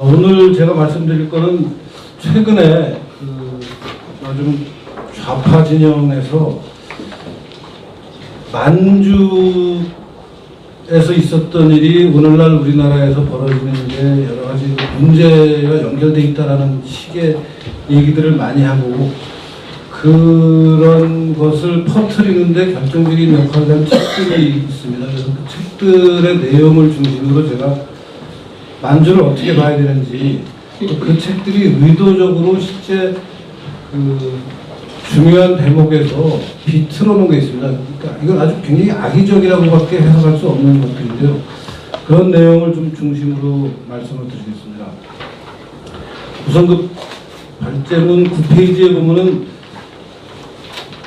오늘 제가 말씀드릴 거는 최근에 좀 좌파 진영에서 만주에서 있었던 일이 오늘날 우리나라에서 벌어지는 게 여러 가지 문제와 연결되어 있다라는 식의 얘기들을 많이 하고, 그런 것을 퍼뜨리는데 결정적인 역할을 한 책들이 있습니다. 그래서 그 책들의 내용을 중심으로 제가 만주를 어떻게 봐야 되는지, 그 책들이 의도적으로 실제 중요한 대목에서 비틀어 놓은 게 있습니다. 그러니까 이건 아주 굉장히 악의적이라고밖에 해석할 수 없는 것들인데요. 그런 내용을 좀 중심으로 말씀을 드리겠습니다. 우선 그 발제문 9페이지에 보면은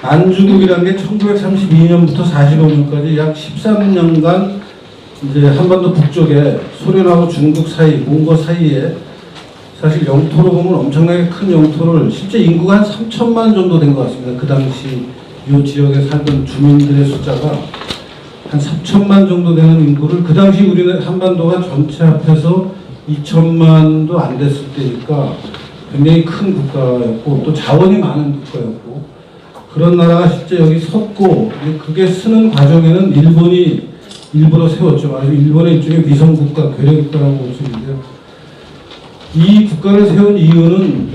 만주국이라는 게 1932년부터 45년까지 약 13년간 이제 한반도 북쪽에 소련하고 중국 사이, 몽고 사이에 사실 영토로 보면 엄청나게 큰 영토를, 실제 인구가 한 3천만 정도 된 것 같습니다. 그 당시 이 지역에 살던 주민들의 숫자가 한 3천만 정도 되는 인구를, 그 당시 우리는 한반도가 전체 합해서 2천만도 안 됐을 때니까 굉장히 큰 국가였고, 또 자원이 많은 국가였고, 그런 나라가 실제 여기 섰고, 그게 쓰는 과정에는 일본이 일부러 세웠죠. 아주 일본의 일종의 위성국가, 괴뢰국가라고 볼 수 있는데요. 이 국가를 세운 이유는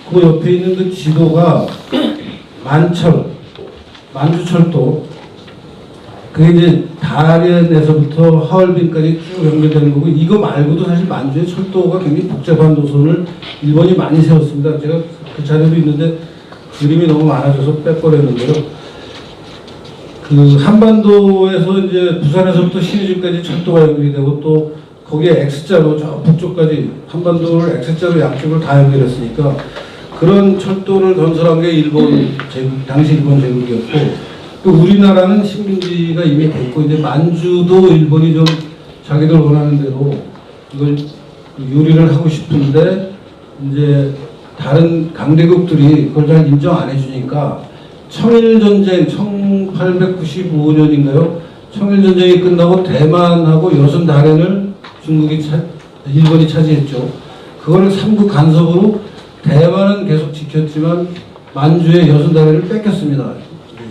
그 옆에 있는 그 지도가 만주철도, 그게 이제 다련에서부터 하얼빈까지 쭉 연결되는 거고, 이거 말고도 사실 만주의 철도가 굉장히 복잡한 노선을 일본이 많이 세웠습니다. 제가 그 자료도 있는데 그림이 너무 많아져서 빼버렸는데요. 그 한반도에서 이제 부산에서부터 신의주까지 철도가 연결이 되고, 또 거기에 X자로 저 북쪽까지 한반도를 X자로 양쪽을 다 연결했으니까, 그런 철도를 건설한 게 일본 제국, 당시 일본 제국이었고, 또 우리나라는 식민지가 이미 됐고, 이제 만주도 일본이 좀 자기들 원하는 대로 이걸 요리를 하고 싶은데, 이제 다른 강대국들이 그걸 잘 인정 안 해주니까, 청일전쟁 1895년인가요? 청일전쟁이 끝나고 대만하고 여순다롄을 일본이 차지했죠. 그거를 삼국 간섭으로 대만은 계속 지켰지만 만주의 여순다롄을 뺏겼습니다.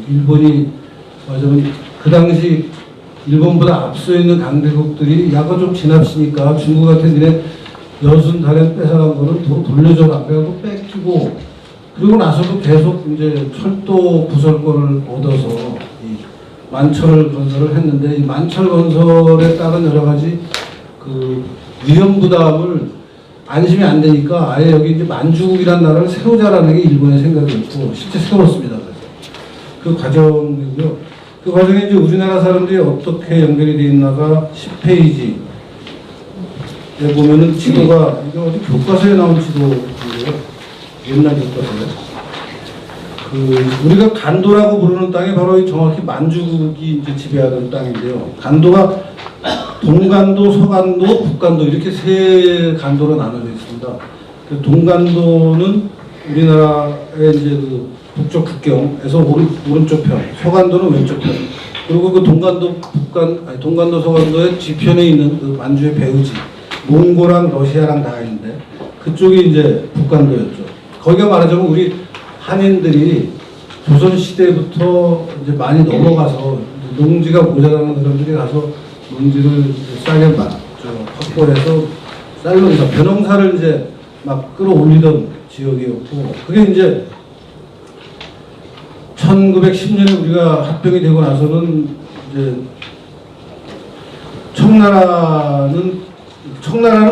일본이 맞으면 그 당시 일본보다 앞서 있는 강대국들이 약간 좀 지납시니까 중국한테 니네 여순다롄 뺏어간 거는 돌려줘라. 그래갖고 뺏기고, 그리고 나서도 계속 이제 철도 부설권을 얻어서 이 만철 건설을 했는데, 이 만철 건설에 따른 여러 가지 그 위험 부담을 안심이 안 되니까 아예 여기 이제 만주국이라는 나라를 세우자라는 게 일본의 생각이었고, 실제 세웠습니다. 그래서 그 과정이고요. 그 과정에 이제 우리나라 사람들이 어떻게 연결이 되어 있나가 10페이지에 보면은 지도가, 이게 어디 교과서에 나온 지도인데요. 옛날 교과서에. 우리가 간도라고 부르는 땅이 바로 정확히 만주국이 이제 지배하던 땅인데요. 간도가 동간도, 서간도, 북간도 이렇게 세 간도로 나눠져 있습니다. 그 동간도는 우리나라의 이제 그 북쪽 국경에서 오른쪽 편, 서간도는 왼쪽 편. 그리고 그 동간도 동간도 서간도의 뒤편에 있는 그 만주의 배후지, 몽고랑 러시아랑 다 있는데 그쪽이 이제 북간도였죠. 거기가 말하자면 우리 한인들이 조선 시대부터 이제 많이 넘어가서 농지가 모자라는 사람들이 가서 농지를 싸게 확보해서 쌀농사, 벼농사를 이제 막 끌어올리던 지역이었고, 그게 이제 1910년에 우리가 합병이 되고 나서는 이제 청나라는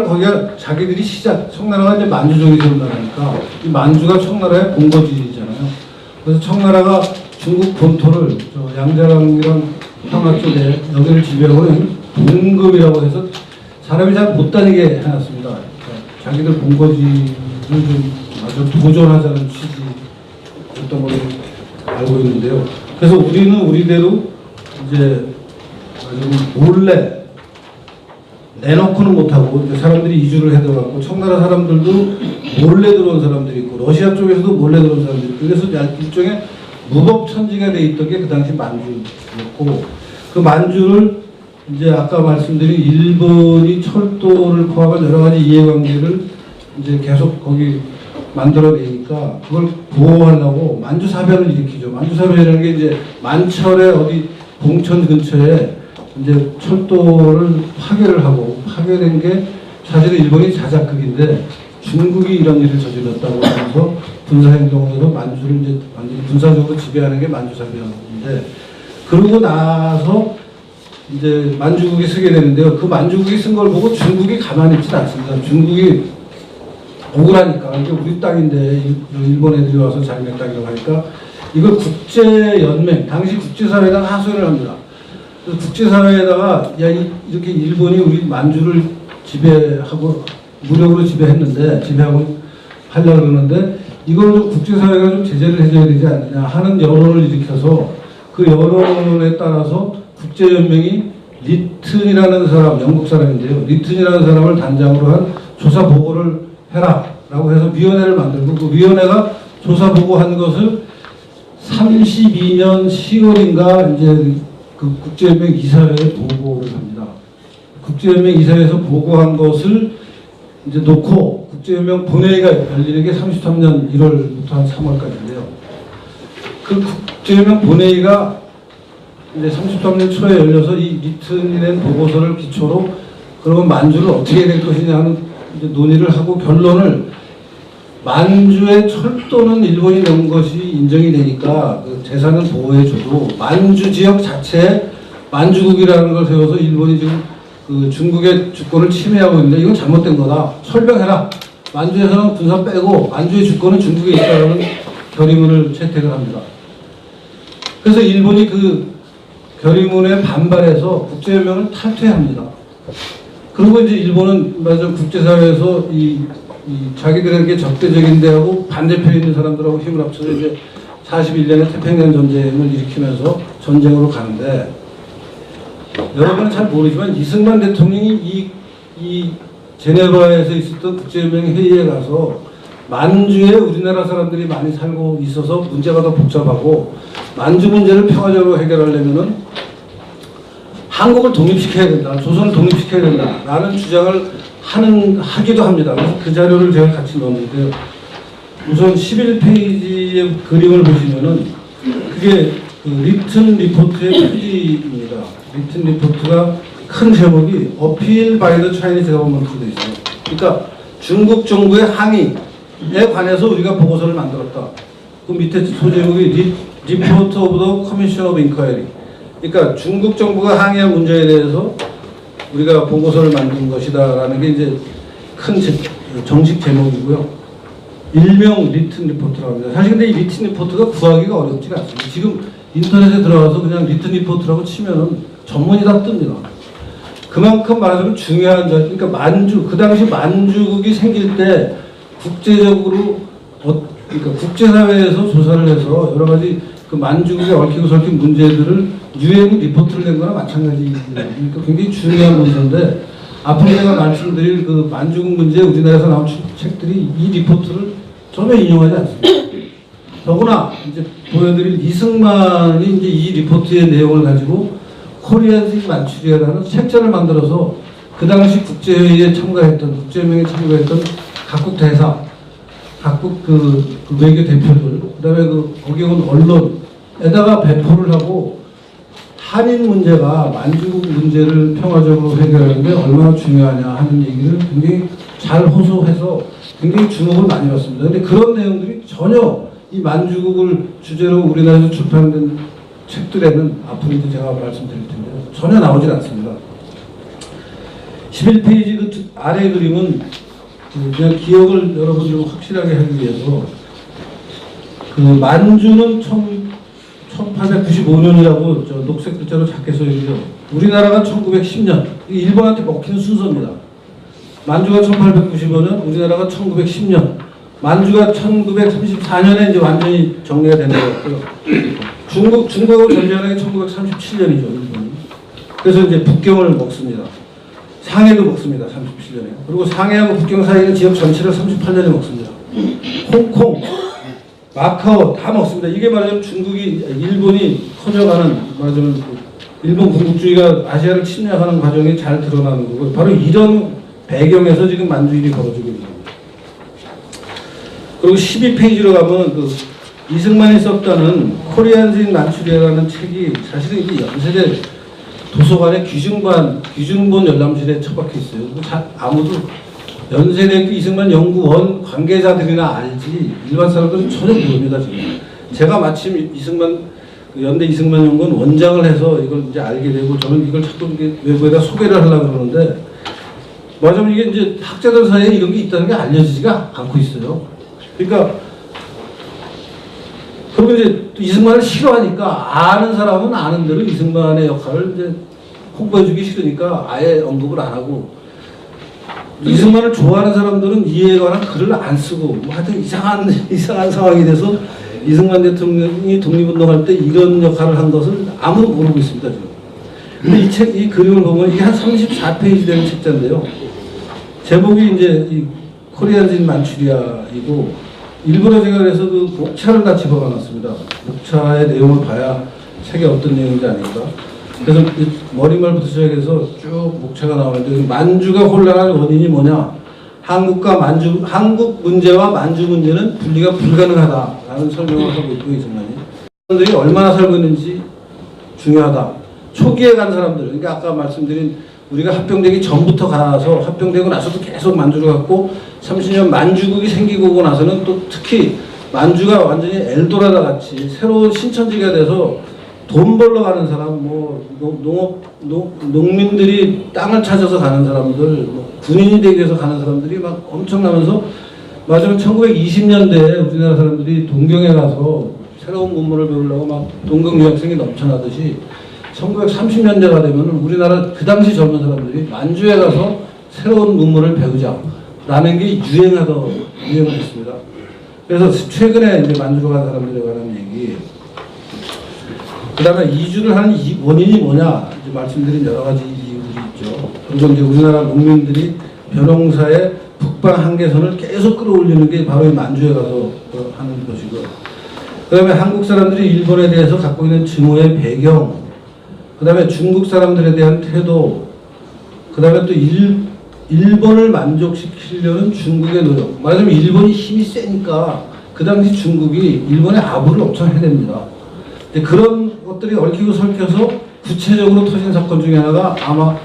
거기가 자기들이 청나라가 이제 만주족이 된 나라니까, 이 만주가 청나라의 본거지잖아요. 그래서 청나라가 중국 본토를 양자랑이랑 평화 쪽에 여기를 지배하고 봉급이라고 해서 사람이 잘 못 다니게 해놨습니다. 그러니까 자기들 본거지를 좀 아주 도전하자는 취지였던 걸로 알고 있는데요. 그래서 우리는 우리대로 이제 몰래 내놓고는 못하고 사람들이 이주를 해들어갔고, 청나라 사람들도 몰래 들어온 사람들이 있고, 러시아 쪽에서도 몰래 들어온 사람들이 있고, 그래서 일종의 무법천지가 돼 있던 게 그 당시 만주였고, 그 만주를 이제 아까 말씀드린 일본이 철도를 포함한 여러 가지 이해관계를 이제 계속 거기 만들어내니까 그걸 보호하려고 만주사변을 일으키죠. 만주사변이라는 게 이제 만철의 어디 봉천 근처에 이제 철도를 파괴를 하고, 파괴된 게 사실은 일본이 자작극인데 중국이 이런 일을 저질렀다고 하면서 군사행동으로 만주를 이제 완전히 군사적으로 지배하는 게 만주사변인데, 그러고 나서 이제 만주국이 쓰게 되는데요. 그 만주국이 쓴 걸 보고 중국이 가만히 있지 않습니다. 중국이 억울하니까, 이게 우리 땅인데 일본 애들이 와서 자기네 땅이라고 하니까 이걸 국제연맹, 당시 국제사회에다가 하소연을 합니다. 그래서 국제사회에다가 야, 이렇게 일본이 우리 만주를 지배하고 무력으로 지배하고 하려고 그러는데 이걸 좀 국제사회가 좀 제재를 해줘야 되지 않느냐 하는 여론을 일으켜서, 그 여론에 따라서 국제연맹이 리튼이라는 사람, 영국 사람인데요. 리튼이라는 사람을 단장으로 한 조사 보고를 해라 라고 해서 위원회를 만들고, 그 위원회가 조사 보고한 것을 32년 10월인가 이제 그 국제연맹 이사회에 보고를 합니다. 국제연맹 이사회에서 보고한 것을 이제 놓고 국제연맹 본회의가 열리는 게 33년 1월부터 한 3월까지인데요. 그 국제연맹 본회의가 이제 33년 초에 열려서 이 리튼이 낸 보고서를 기초로 그러면 만주를 어떻게 될 것이냐 하는 이제 논의를 하고, 결론을 만주의 철도는 일본이 넣은 것이 인정이 되니까 그 재산은 보호해줘도 만주 지역 자체에 만주국이라는 걸 세워서 일본이 지금 그 중국의 주권을 침해하고 있는데 이건 잘못된 거다. 설명해라. 만주에서는 군사 빼고 만주의 주권은 중국에 있다는 결의문을 채택을 합니다. 그래서 일본이 그 결의문에 반발해서 국제연맹을 탈퇴합니다. 그리고 이제 일본은 맞아 국제사회에서 이 자기들에게 적대적인 데하고 반대편에 있는 사람들하고 힘을 합쳐서 이제 41년에 태평양 전쟁을 일으키면서 전쟁으로 가는데, 여러분은 잘 모르지만 이승만 대통령이 이 제네바에서 있었던 국제연맹 회의에 가서 만주에 우리나라 사람들이 많이 살고 있어서 문제가 더 복잡하고 만주 문제를 평화적으로 해결하려면은 한국을 독립시켜야 된다, 조선을 독립시켜야 된다라는 주장을 하기도 합니다. 그래서 그 자료를 제가 같이 넣었는데요. 우선 11페이지의 그림을 보시면은 그게 그 리튼 리포트의 표지입니다. 리튼 리포트가 큰 제목이 어필 바이 더 차이니즈 거버먼트로 되어 있어요. 그러니까 중국 정부의 항의에 관해서 우리가 보고서를 만들었다. 그 밑에 소제목이 리포트 오브 더 커미션 오브 인콰이리. 그러니까 중국 정부가 항의한 문제에 대해서 우리가 보고서를 만든 것이다라는 게 이제 큰 정식 제목이고요. 일명 리튼 리포트라고 합니다. 사실 근데 이 리튼 리포트가 구하기가 어렵지가 않습니다. 지금 인터넷에 들어가서 그냥 리튼 리포트라고 치면은 전문이 다 뜹니다. 그만큼 말하자면 중요한 그러니까 그 당시 만주국이 생길 때 국제적으로 그러니까 국제사회에서 조사를 해서 여러 가지 그 만주국의 얽히고 설킨 문제들을 유엔 리포트를 낸 거나 마찬가지입니다. 그러니까 굉장히 중요한 문제인데, 앞으로 제가 말씀드릴 그 만주국 문제 우리나라에서 나온 책들이 이 리포트를 전혀 인용하지 않습니다. 더구나 이제 보여드릴 이승만이 이제 이 리포트의 내용을 가지고 코리안식 만추리아라는 책자를 만들어서 그 당시 국제회의에 참가했던, 국제연맹에 참가했던 각국 대사, 각국 그 외교 대표들, 그 다음에 거기에 온 언론에다가 배포를 하고 한인 문제가 만주국 문제를 평화적으로 해결하는 게 얼마나 중요하냐 하는 얘기를 굉장히 잘 호소해서 굉장히 주목을 많이 받습니다. 근데 그런 내용들이 전혀 이 만주국을 주제로 우리나라에서 출판된 책들에는 앞으로 이제 제가 말씀드릴 텐데 전혀 나오질 않습니다. 11페이지 그 아래 그림은 그냥 기억을 여러분들 확실하게 하기 위해서 그 만주는 1895년이라고 저 녹색 글자로 작게 써있죠. 우리나라가 1910년, 일본한테 먹힌 순서입니다. 만주가 1895년, 우리나라가 1910년, 만주가 1934년에 이제 완전히 정리가 된 거였고요. 중국하고 전쟁하는 게 1937년이죠, 일본이. 그래서 이제 북경을 먹습니다. 상해도 먹습니다, 37년에. 그리고 상해하고 북경 사이 있는 지역 전체를 38년에 먹습니다. 홍콩, 마카오 다 먹습니다. 이게 말하자면 일본이 커져가는 말하자면 일본 군국주의가 아시아를 침략하는 과정이 잘 드러나는 거고 바로 이런 배경에서 지금 만주일이 벌어지고 있는 겁니다. 그리고 12페이지로 가면 그 이승만이 썼다는 코리안즈인 만추리아라는 책이 사실은 이게 연세대 도서관의 귀중본 열람실에 처박혀 있어요. 아무도 연세대 이승만 연구원 관계자들이나 알지 일반 사람들은 전혀 모릅니다. 지금 제가 마침 연대 이승만 연구원 원장을 해서 이걸 이제 알게 되고 저는 이걸 자꾸 외부에다 소개를 하려고 그러는데 맞으면 이게 이제 학자들 사이에 이런 게 있다는 게 알려지지가 않고 있어요. 그러니까 그리고 이제 또 이승만을 싫어하니까 아는 사람은 아는 대로 이승만의 역할을 이제 홍보해주기 싫으니까 아예 언급을 안 하고 이승만을 좋아하는 사람들은 이에 관한 글을 안 쓰고 뭐 하여튼 이상한 상황이 돼서 이승만 대통령이 독립운동할 때 이런 역할을 한 것을 아무도 모르고 있습니다 지금. 근데 이 그림을 보면 이게 한 34페이지 되는 책자인데요. 제목이 이제 이 코리안즈인 만추리아이고 일부러 제가 그래서 그 목차를 다 집어넣었습니다. 목차의 내용을 봐야 책에 어떤 내용인지 아니까. 그래서 머리말부터 시작해서 쭉 목차가 나오는데 만주가 혼란한 원인이 뭐냐? 한국 문제와 만주 문제는 분리가 불가능하다라는 설명을 하고 있고 이승만이. 사람들이 얼마나 살고 있는지 중요하다. 초기에 간 사람들, 그러니까 아까 말씀드린 우리가 합병되기 전부터 가서 합병되고 나서도 계속 만주를 갖고 30년 만주국이 생기고 나서는 또 특히 만주가 완전히 엘도라다 같이 새로운 신천지가 돼서 돈 벌러 가는 사람, 뭐 농민들이 땅을 찾아서 가는 사람들, 뭐 군인이 되기 위해서 가는 사람들이 막 엄청나면서 마지막 1920년대에 우리나라 사람들이 동경에 가서 새로운 문물을 배우려고 막 동경 유학생이 넘쳐나듯이 1930년대가 되면 우리나라 그 당시 젊은 사람들이 만주에 가서 새로운 문물을 배우자라는 게 유행을 했습니다. 그래서 최근에 이제 만주로 간 사람들에 관한 얘기. 그 다음에 이주를 하는 원인이 뭐냐 이제 말씀드린 여러 가지 이유들이 있죠. 그리고 이제 우리나라 농민들이 벼농사의 북방 한계선을 계속 끌어올리는 게 바로 이 만주에 가서 하는 것이고요. 그 다음에 한국 사람들이 일본에 대해서 갖고 있는 증오의 배경, 그 다음에 중국 사람들에 대한 태도, 그 다음에 또 일본을 만족시키려는 중국의 노력. 말하자면 일본이 힘이 세니까 그 당시 중국이 일본의 아부를 엄청 해냅니다. 그런 것들이 얽히고 설켜서 구체적으로 터진 사건 중에 하나가 아마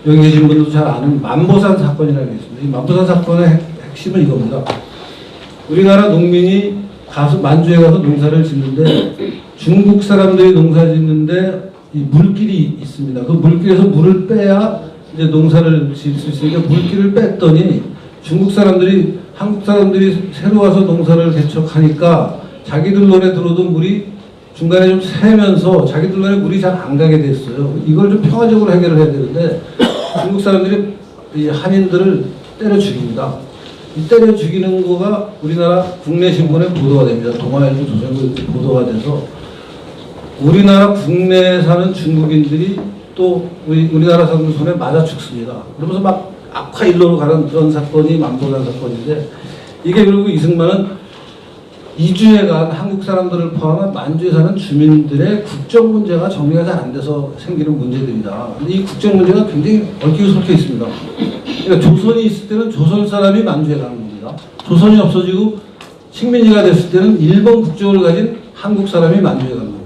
여기 계신 분들도 잘 아는 만보산 사건이라는 게 있습니다. 이 만보산 사건의 핵심은 이겁니다. 우리나라 농민이 만주에 가서 농사를 짓는데 중국 사람들이 농사 짓는데 이 물길이 있습니다. 그 물길에서 물을 빼야 이제 농사를 지을 수 있으니까 물길을 뺐더니 중국 사람들이 한국 사람들이 새로 와서 농사를 개척하니까 자기들 논에 들어오던 물이 중간에 좀 새면서 자기들 논에 물이 잘 안 가게 됐어요. 이걸 좀 평화적으로 해결을 해야 되는데 중국 사람들이 이 한인들을 때려 죽입니다. 이 때려 죽이는 거가 우리나라 국내 신문에 보도가 됩니다. 동아일보, 조선일보 보도가 돼서 우리나라 국내에 사는 중국인들이 또 우리나라 사람들 손에 맞아 죽습니다. 그러면서 막 악화일로로 가는 그런 사건이 만보산 사건인데 이게 그리고 이승만은 이주에 간 한국 사람들을 포함한 만주에 사는 주민들의 국적 문제가 정리가 잘 안 돼서 생기는 문제들이다. 근데 이 국적 문제가 굉장히 얽히고 설켜 있습니다. 그러니까 조선이 있을 때는 조선 사람이 만주에 가는 겁니다. 조선이 없어지고 식민지가 됐을 때는 일본 국적을 가진 한국 사람이 만주에 가는 겁니다.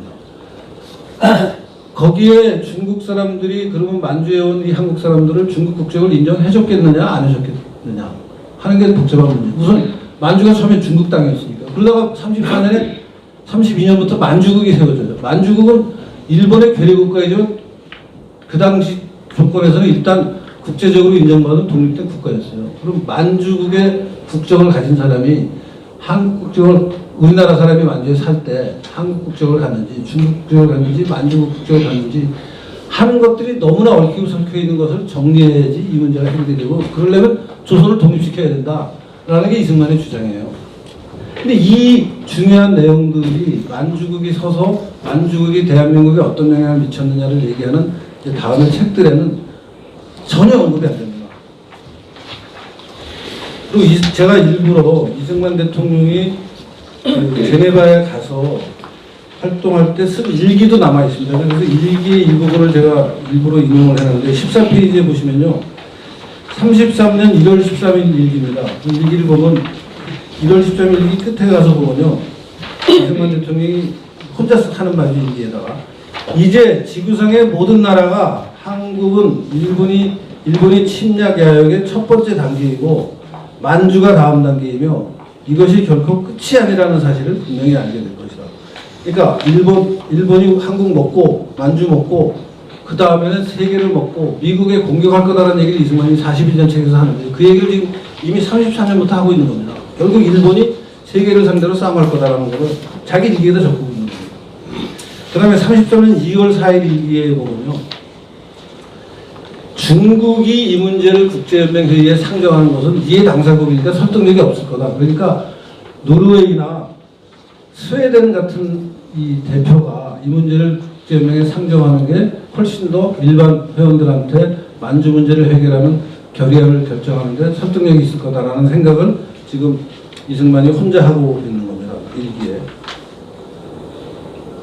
거기에 중국 사람들이 그러면 만주에 온 이 한국 사람들을 중국 국적을 인정해줬겠느냐 안 해줬겠느냐 하는 게 복잡한 문제. 우선 만주가 처음에 중국 땅이었으니까. 그러다가 34년에 32년부터 만주국이 세워져요. 만주국은 일본의 괴뢰국가이지만 그 당시 조건에서는 일단 국제적으로 인정받은 독립된 국가였어요. 그럼 만주국의 국적을 가진 사람이 한국 국적을 우리나라 사람이 만주에 살 때 한국 국적을 갖는지 중국 국적을 갖는지 만주국 국적을 갖는지 하는 것들이 너무나 얽히고 설켜 있는 것을 정리해야지 이 문제가 해결이 되고 그러려면 조선을 독립시켜야 된다라는 게 이승만의 주장이에요. 근데 이 중요한 내용들이 만주국이 서서 만주국이 대한민국에 어떤 영향을 미쳤느냐를 얘기하는 이제 다음의 책들에는 전혀 언급이 안 됩니다. 그리고 제가 일부러 이승만 대통령이 제네바에 가서 활동할 때 쓴 일기도 남아 있습니다. 그래서 일기의 일부분을 제가 일부러 인용을 해놨는데 14페이지에 보시면요. 33년 1월 13일 일기입니다. 그 일기를 보면 1월 13일 일기 끝에 가서 보면요. 이승만 대통령이 혼자 하는 말이 일기에다가 이제 지구상의 모든 나라가 한국은 일본이 침략 야역의 첫 번째 단계이고 만주가 다음 단계이며 이것이 결코 끝이 아니라는 사실을 분명히 알게 될 것이다. 그러니까 일본이 한국 먹고 만주 먹고 그 다음에는 세계를 먹고 미국에 공격할 거다라는 얘기를 이승만이 41년 책에서 하는데 그 얘기를 지금 이미 34년부터 하고 있는 겁니다. 결국 일본이 세계를 상대로 싸움할 거다라는 거를 자기 일기에다 적고 있는 겁니다. 그 다음에 33년 2월 4일 일기에 보면요. 중국이 이 문제를 국제연맹 회의에 상정하는 것은 이해 당사국이니까 설득력이 없을 거다. 그러니까 노르웨이나 스웨덴 같은 이 대표가 이 문제를 국제연맹에 상정하는 게 훨씬 더 일반 회원들한테 만주 문제를 해결하는 결의안을 결정하는데 설득력이 있을 거다라는 생각을 지금 이승만이 혼자 하고 있는 겁니다. 일기에.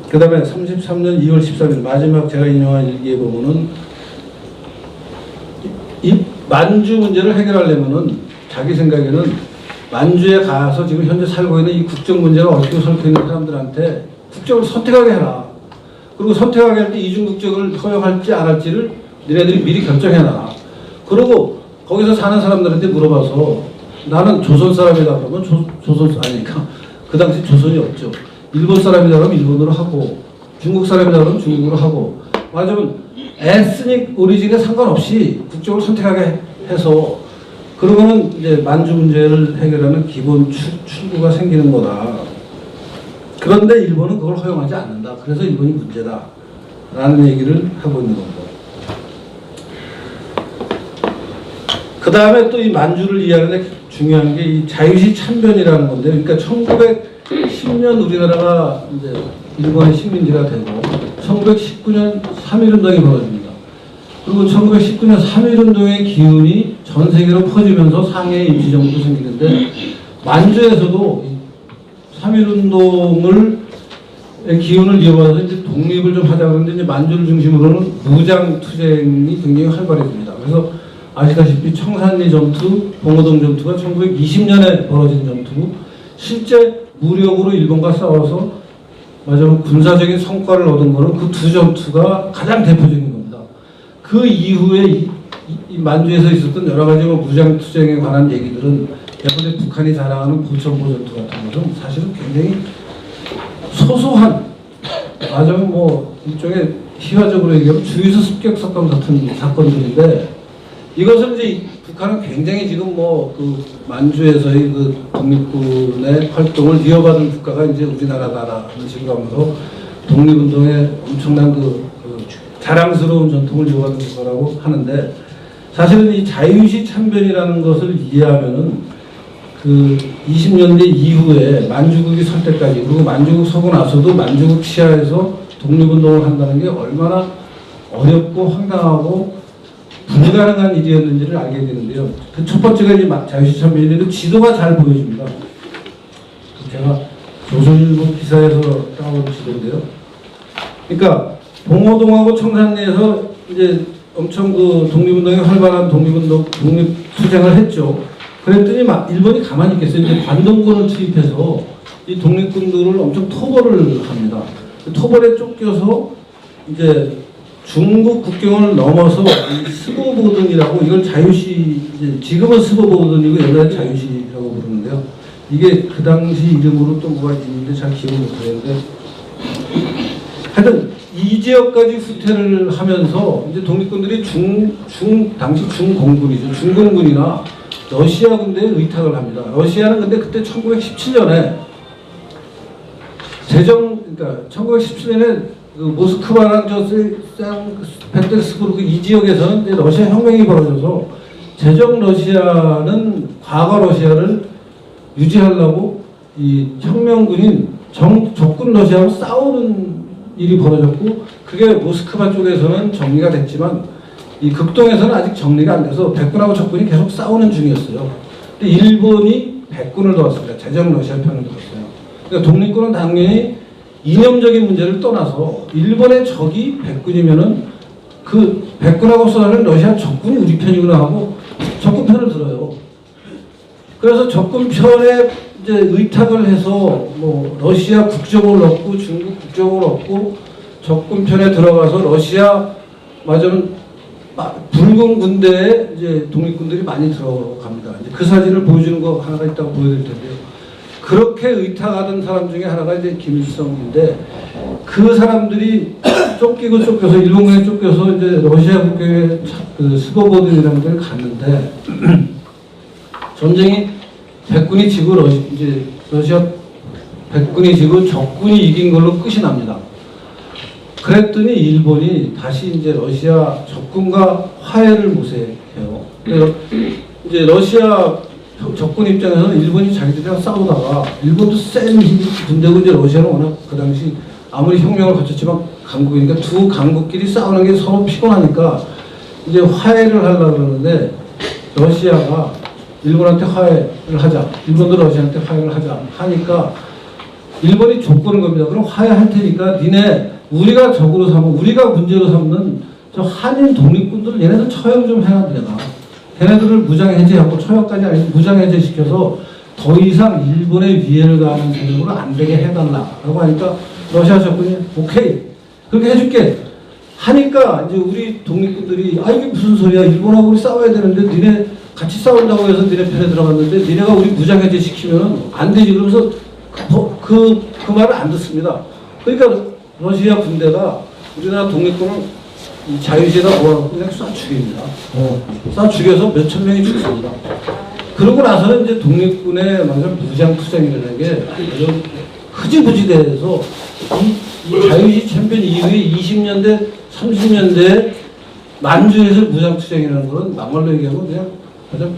그 다음에 33년 2월 13일 마지막 제가 인용한 일기에 보면은 이 만주 문제를 해결하려면은 자기 생각에는 만주에 가서 지금 현재 살고 있는 이 국적 문제가 얽히고 설켜 있는 사람들한테 국적을 선택하게 해라. 그리고 선택하게 할 때 이중 국적을 허용할지 안 할지를 너네들이 미리 결정해놔. 그리고 거기서 사는 사람들한테 물어봐서 나는 조선 사람이다 그러면 조선 아니니까 그 당시 조선이 없죠. 일본 사람이다 그러면 일본으로 하고 중국 사람이다 그러면 중국으로 하고 맞으면 에스닉 오리진에 상관없이 국적을 선택하게 해서 그러면은 이제 만주 문제를 해결하는 기본 출구가 생기는 거다. 그런데 일본은 그걸 허용하지 않는다. 그래서 일본이 문제다. 라는 얘기를 하고 있는 겁니다. 그 다음에 또 이 만주를 이해하는데 중요한 게 이 자유시 참변이라는 건데, 그러니까 1910년 우리나라가 이제 일본의 식민지가 되고 1919년 3.1운동이 벌어집니다. 그리고 1919년 3.1운동의 기운이 전 세계로 퍼지면서 상해의 임시정부도 생기는데 만주에서도 3.1운동을 기운을 이어받아서 이제 독립을 좀 하자 그러는데 이제 만주를 중심으로는 무장 투쟁이 굉장히 활발해집니다. 그래서 아시다시피 청산리 전투, 봉오동 전투가 1920년에 벌어진 전투, 실제 무력으로 일본과 싸워서 마지막 군사적인 성과를 얻은 거는 그 두 전투가 가장 대표적인 겁니다. 그 이후에 이 만주에서 있었던 여러 가지 무장 투쟁에 관한 얘기들은 예컨대 북한이 자랑하는 부천보 전투 같은 것은 사실은 굉장히 소소한 마지막 일종의 희화적으로 얘기하면 주유소 습격 사건 같은 사건들인데 이것을 이제 북한은 굉장히 지금 그 만주에서의 그 독립군의 활동을 이어받은 국가가 이제 우리나라다라는 식으로 하면서 독립운동에 엄청난 그 자랑스러운 전통을 이어받은 국가라고 하는데 사실은 이 자유시 참변이라는 것을 이해하면은 그 20년대 이후에 만주국이 설 때까지 그리고 만주국 서고 나서도 만주국 치하에서 독립운동을 한다는 게 얼마나 어렵고 황당하고 불가능한 일이었는지를 알게 되는데요. 그 첫 번째가 이제 자유시 참변인데 지도가 잘 보여집니다. 제가 조선일보 기사에서 따온 지도인데요. 그러니까 봉오동하고 청산리에서 이제 엄청 그 독립운동이 활발한 독립투쟁을 했죠. 그랬더니 일본이 가만히 있겠어요. 이제 관동군을 투입해서 이 독립군들을 엄청 토벌을 합니다. 토벌에 쫓겨서 이제 중국 국경을 넘어서 스보보든이라고 이걸 자유시 지금은 스보보든이고 옛날에 자유시라고 부르는데요. 이게 그 당시 이름으로 또 뭐가 있는데 잘 기억을 못하겠는데 하여튼 이 지역까지 후퇴를 하면서 이제 독립군들이 당시 중공군이죠. 중공군이나 러시아 군대에 의탁을 합니다. 러시아는 근데 그때 1917년에 그러니까 1917년에 그 모스크바랑 페테르스부르크 이 지역에서는 이제 러시아 혁명이 벌어져서 제정 러시아는 과거 러시아를 유지하려고 이 혁명군인 적군 러시아하고 싸우는 일이 벌어졌고 그게 모스크바 쪽에서는 정리가 됐지만 이 극동에서는 아직 정리가 안 돼서 백군하고 적군이 계속 싸우는 중이었어요. 근데 일본이 백군을 도왔습니다. 제정 러시아 편을 들었어요. 그러니까 독립군은 당연히 이념적인 문제를 떠나서 일본의 적이 백군이면은 그 백군하고 싸우는 러시아 적군이 우리 편이구나 하고 적군 편을 들어요. 그래서 적군 편에 이제 의탁을 해서 뭐 러시아 국적을 얻고 중국 국적을 얻고 적군 편에 들어가서 러시아 맞으면 붉은 군대에 이제 독립군들이 많이 들어갑니다. 이제 그 사진을 보여주는 거 하나가 있다고 보여드릴 텐데요. 그렇게 의탁하던 사람 중에 하나가 이제 김일성인데 그 사람들이 쫓기고 쫓겨서 일본군에 쫓겨서 이제 러시아 국경에 그 스보보든이라는 데를 갔는데 전쟁이 백군이 지고 이제 러시아 백군이 지고 적군이 이긴 걸로 끝이 납니다. 그랬더니 일본이 다시 이제 러시아 적군과 화해를 모색해요. 그래서 이제 러시아 적군 입장에서는 일본이 자기들이랑 싸우다가 일본도 센 군대고 이제 러시아는 워낙 그 당시 아무리 혁명을 거쳤지만 강국이니까 두 강국끼리 싸우는 게 서로 피곤하니까 이제 화해를 하려고 그러는데 러시아가 일본한테 화해를 하자, 일본도 러시아한테 화해를 하자 하니까 일본이 조건을 겁니다. 그럼 화해할 테니까 니네 우리가 적으로 삼고 우리가 문제로 삼는 저 한인 독립군들 얘네들 처형 좀 해야 되나. 걔네들을 무장해제하고 처형까지 아니고 무장해제시켜서 더 이상 일본의 위해를 가하는 세력으로 안 되게 해달라라고 하니까 러시아 적군이 오케이 그렇게 해줄게 하니까 이제 우리 독립군들이 아 이게 무슨 소리야 일본하고 우리 싸워야 되는데 니네 같이 싸운다고 해서 니네 편에 들어갔는데 니네가 우리 무장해제 시키면은 안 되지 그러면서 그 말을 안 듣습니다. 그러니까 러시아 군대가 우리나라 독립군을 이 자유시에다 모아놓고 그냥 쏴 죽입니다. 쏴 죽여서 몇천 명이 죽습니다. 그러고 나서는 이제 독립군의 무장투쟁이라는 게 흐지부지돼서 이 자유시 챔피언 이후에 20년대, 30년대 만주에서 무장투쟁이라는 건 막말로 얘기하면 그냥 가장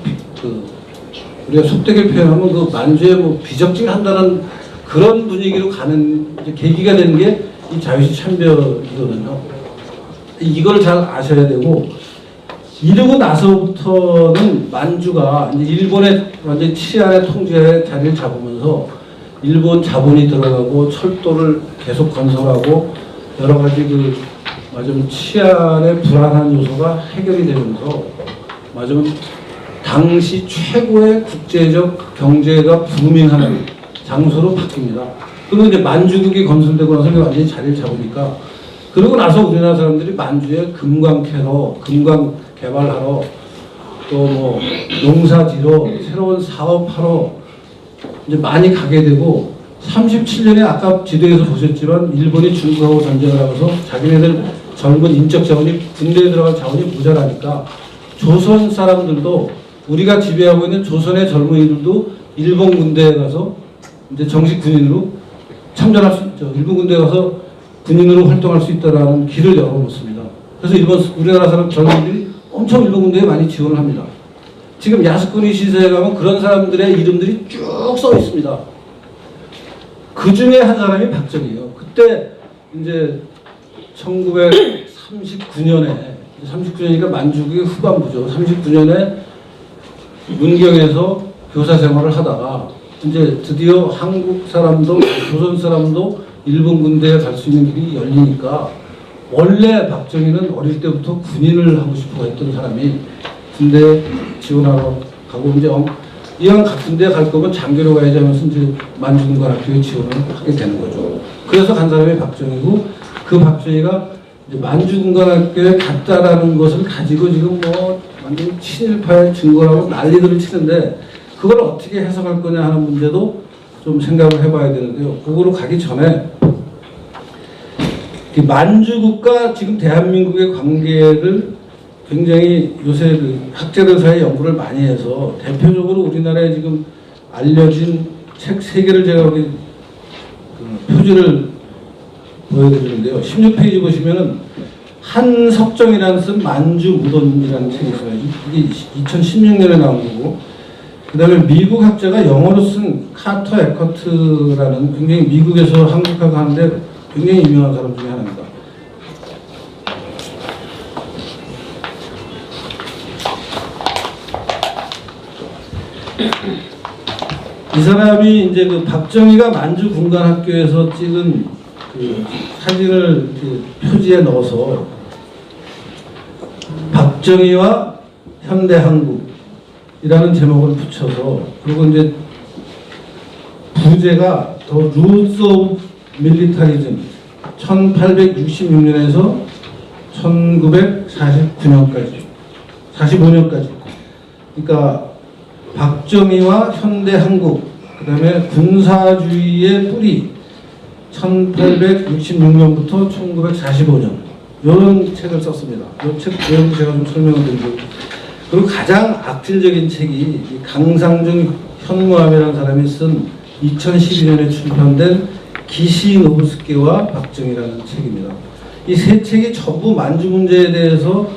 우리가 속되게 표현하면 그 만주에 뭐 비적질한다는 그런 분위기로 가는 이제 계기가 되는 게 이 자유시 참배이거든요. 이걸 잘 아셔야 되고 이러고 나서부터는 만주가 이제 일본의 완전 치안의 통제에 자리를 잡으면서 일본 자본이 들어가고 철도를 계속 건설하고 여러 가지 그 맞으면 치안의 불안한 요소가 해결이 되면서 맞으면 당시 최고의 국제적 경제가 부밍하는 장소로 바뀝니다. 그리고 이제 만주국이 건설되고 나서 완전히 자리를 잡으니까 그러고 나서 우리나라 사람들이 만주에 금광 캐러, 금광 개발하러 또 뭐 농사지러 새로운 사업하러 이제 많이 가게 되고 37년에 아까 지도에서 보셨지만 일본이 중국하고 전쟁을 하면서 자기네들 젊은 인적 자원이 군대에 들어갈 자원이 모자라니까 조선 사람들도 우리가 지배하고 있는 조선의 젊은이들도 일본 군대에 가서 이제 정식 군인으로 참전할 수 있죠. 일본 군대에 가서 군인으로 활동할 수 있다라는 길을 열어놓습니다. 그래서 우리나라 사람 젊은이들이 엄청 일본 군대에 많이 지원을 합니다. 지금 야스쿠니 시세에 가면 그런 사람들의 이름들이 쭉 써 있습니다. 그 중에 한 사람이 박정희예요. 그때 이제 1939년에 39년이니까 만주국의 후반부죠. 39년에 문경에서 교사 생활을 하다가 이제 드디어 한국 사람도 조선 사람도 일본 군대에 갈 수 있는 길이 열리니까 원래 박정희는 어릴 때부터 군인을 하고 싶어 했던 사람이 군대 지원하러 가고 이제 이왕 같은 데 갈 거면 장교로 가야지 하면서 이제 만주군관학교에 지원을 하게 되는 거죠. 그래서 간 사람이 박정희고 그 박정희가 이제 만주군관학교에 갔다라는 것을 가지고 지금 뭐 완전 친일파의 증거라고 난리들을 치는데 그걸 어떻게 해석할 거냐 하는 문제도 좀 생각을 해봐야 되는데요. 그거로 가기 전에 만주국과 지금 대한민국의 관계를 굉장히 요새 그 학자들 사이에 연구를 많이 해서 대표적으로 우리나라에 지금 알려진 책 3개를 제가 여기 그 표지를 보여드리는데요. 16페이지 보시면은 한석정이라는 쓴 만주무돈이라는 책이 있어요. 이게 2016년에 나온 거고 그 다음에 미국 학자가 영어로 쓴 카터 에커트라는 굉장히 미국에서 한국학을 하는데 굉장히 유명한 사람 중에 하나입니다. 이 사람이 이제 그 박정희가 만주군관학교에서 찍은 그 사진을 이렇게 표지에 넣어서 박정희와 현대한국이라는 제목을 붙여서, 그리고 이제 부제가 The Roots of Militarism 1866년에서 1949년까지 45년까지, 그러니까 박정희와 현대한국, 그 다음에 군사주의의 뿌리 1866년부터 1945년 이런 책을 썼습니다. 이 책 내용도 제가 좀 설명을 드리고, 그리고 가장 악질적인 책이 강상중 현무암이라는 사람이 쓴 2012년에 출판된 기시노브스키와 박정희라는 책입니다. 이 세 책이 전부 만주 문제에 대해서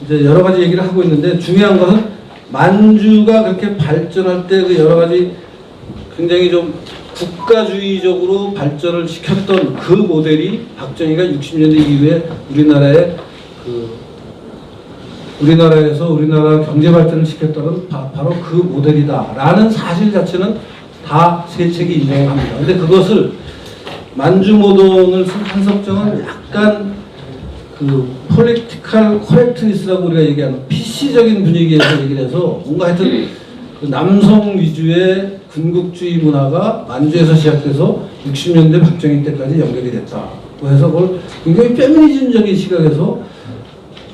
이제 여러 가지 얘기를 하고 있는데, 중요한 것은 만주가 그렇게 발전할 때 그 여러 가지 굉장히 좀 국가주의적으로 발전을 시켰던 그 모델이 박정희가 60년대 이후에 우리나라에서 우리나라 경제 발전을 시켰다는 바로 그 모델이다라는 사실 자체는 다 세 책이 인정합니다. 근데 그것을 만주모던을 쓴 한석정은 약간 그 폴리티컬 코렉트니스라고 우리가 얘기하는 PC적인 분위기에서 얘기를 해서 뭔가 하여튼 그 남성 위주의 군국주의 문화가 만주에서 시작돼서 60년대 박정희 때까지 연결이 됐다고 해서 그걸 굉장히 페미니즘적인 시각에서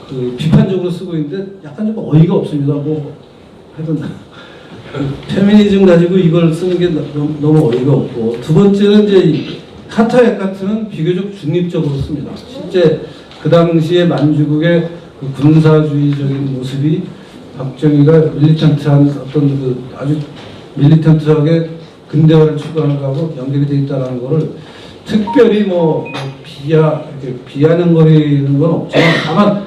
그 비판적으로 쓰고 있는데 약간 좀 어이가 없습니다. 뭐 하여튼 페미니즘 가지고 이걸 쓰는 게 너무 어이가 없고, 두 번째는 이제 카터 에카트는 비교적 중립적으로 씁니다. 실제 그 당시에 만주국의 그 군사주의적인 모습이 박정희가 밀리턴트한 어떤 그 아주 밀리턴트하게 근대화를 추구하는 거하고 연결이 되어 있다는 것을 특별히 비아냥거리는 건 없지만, 다만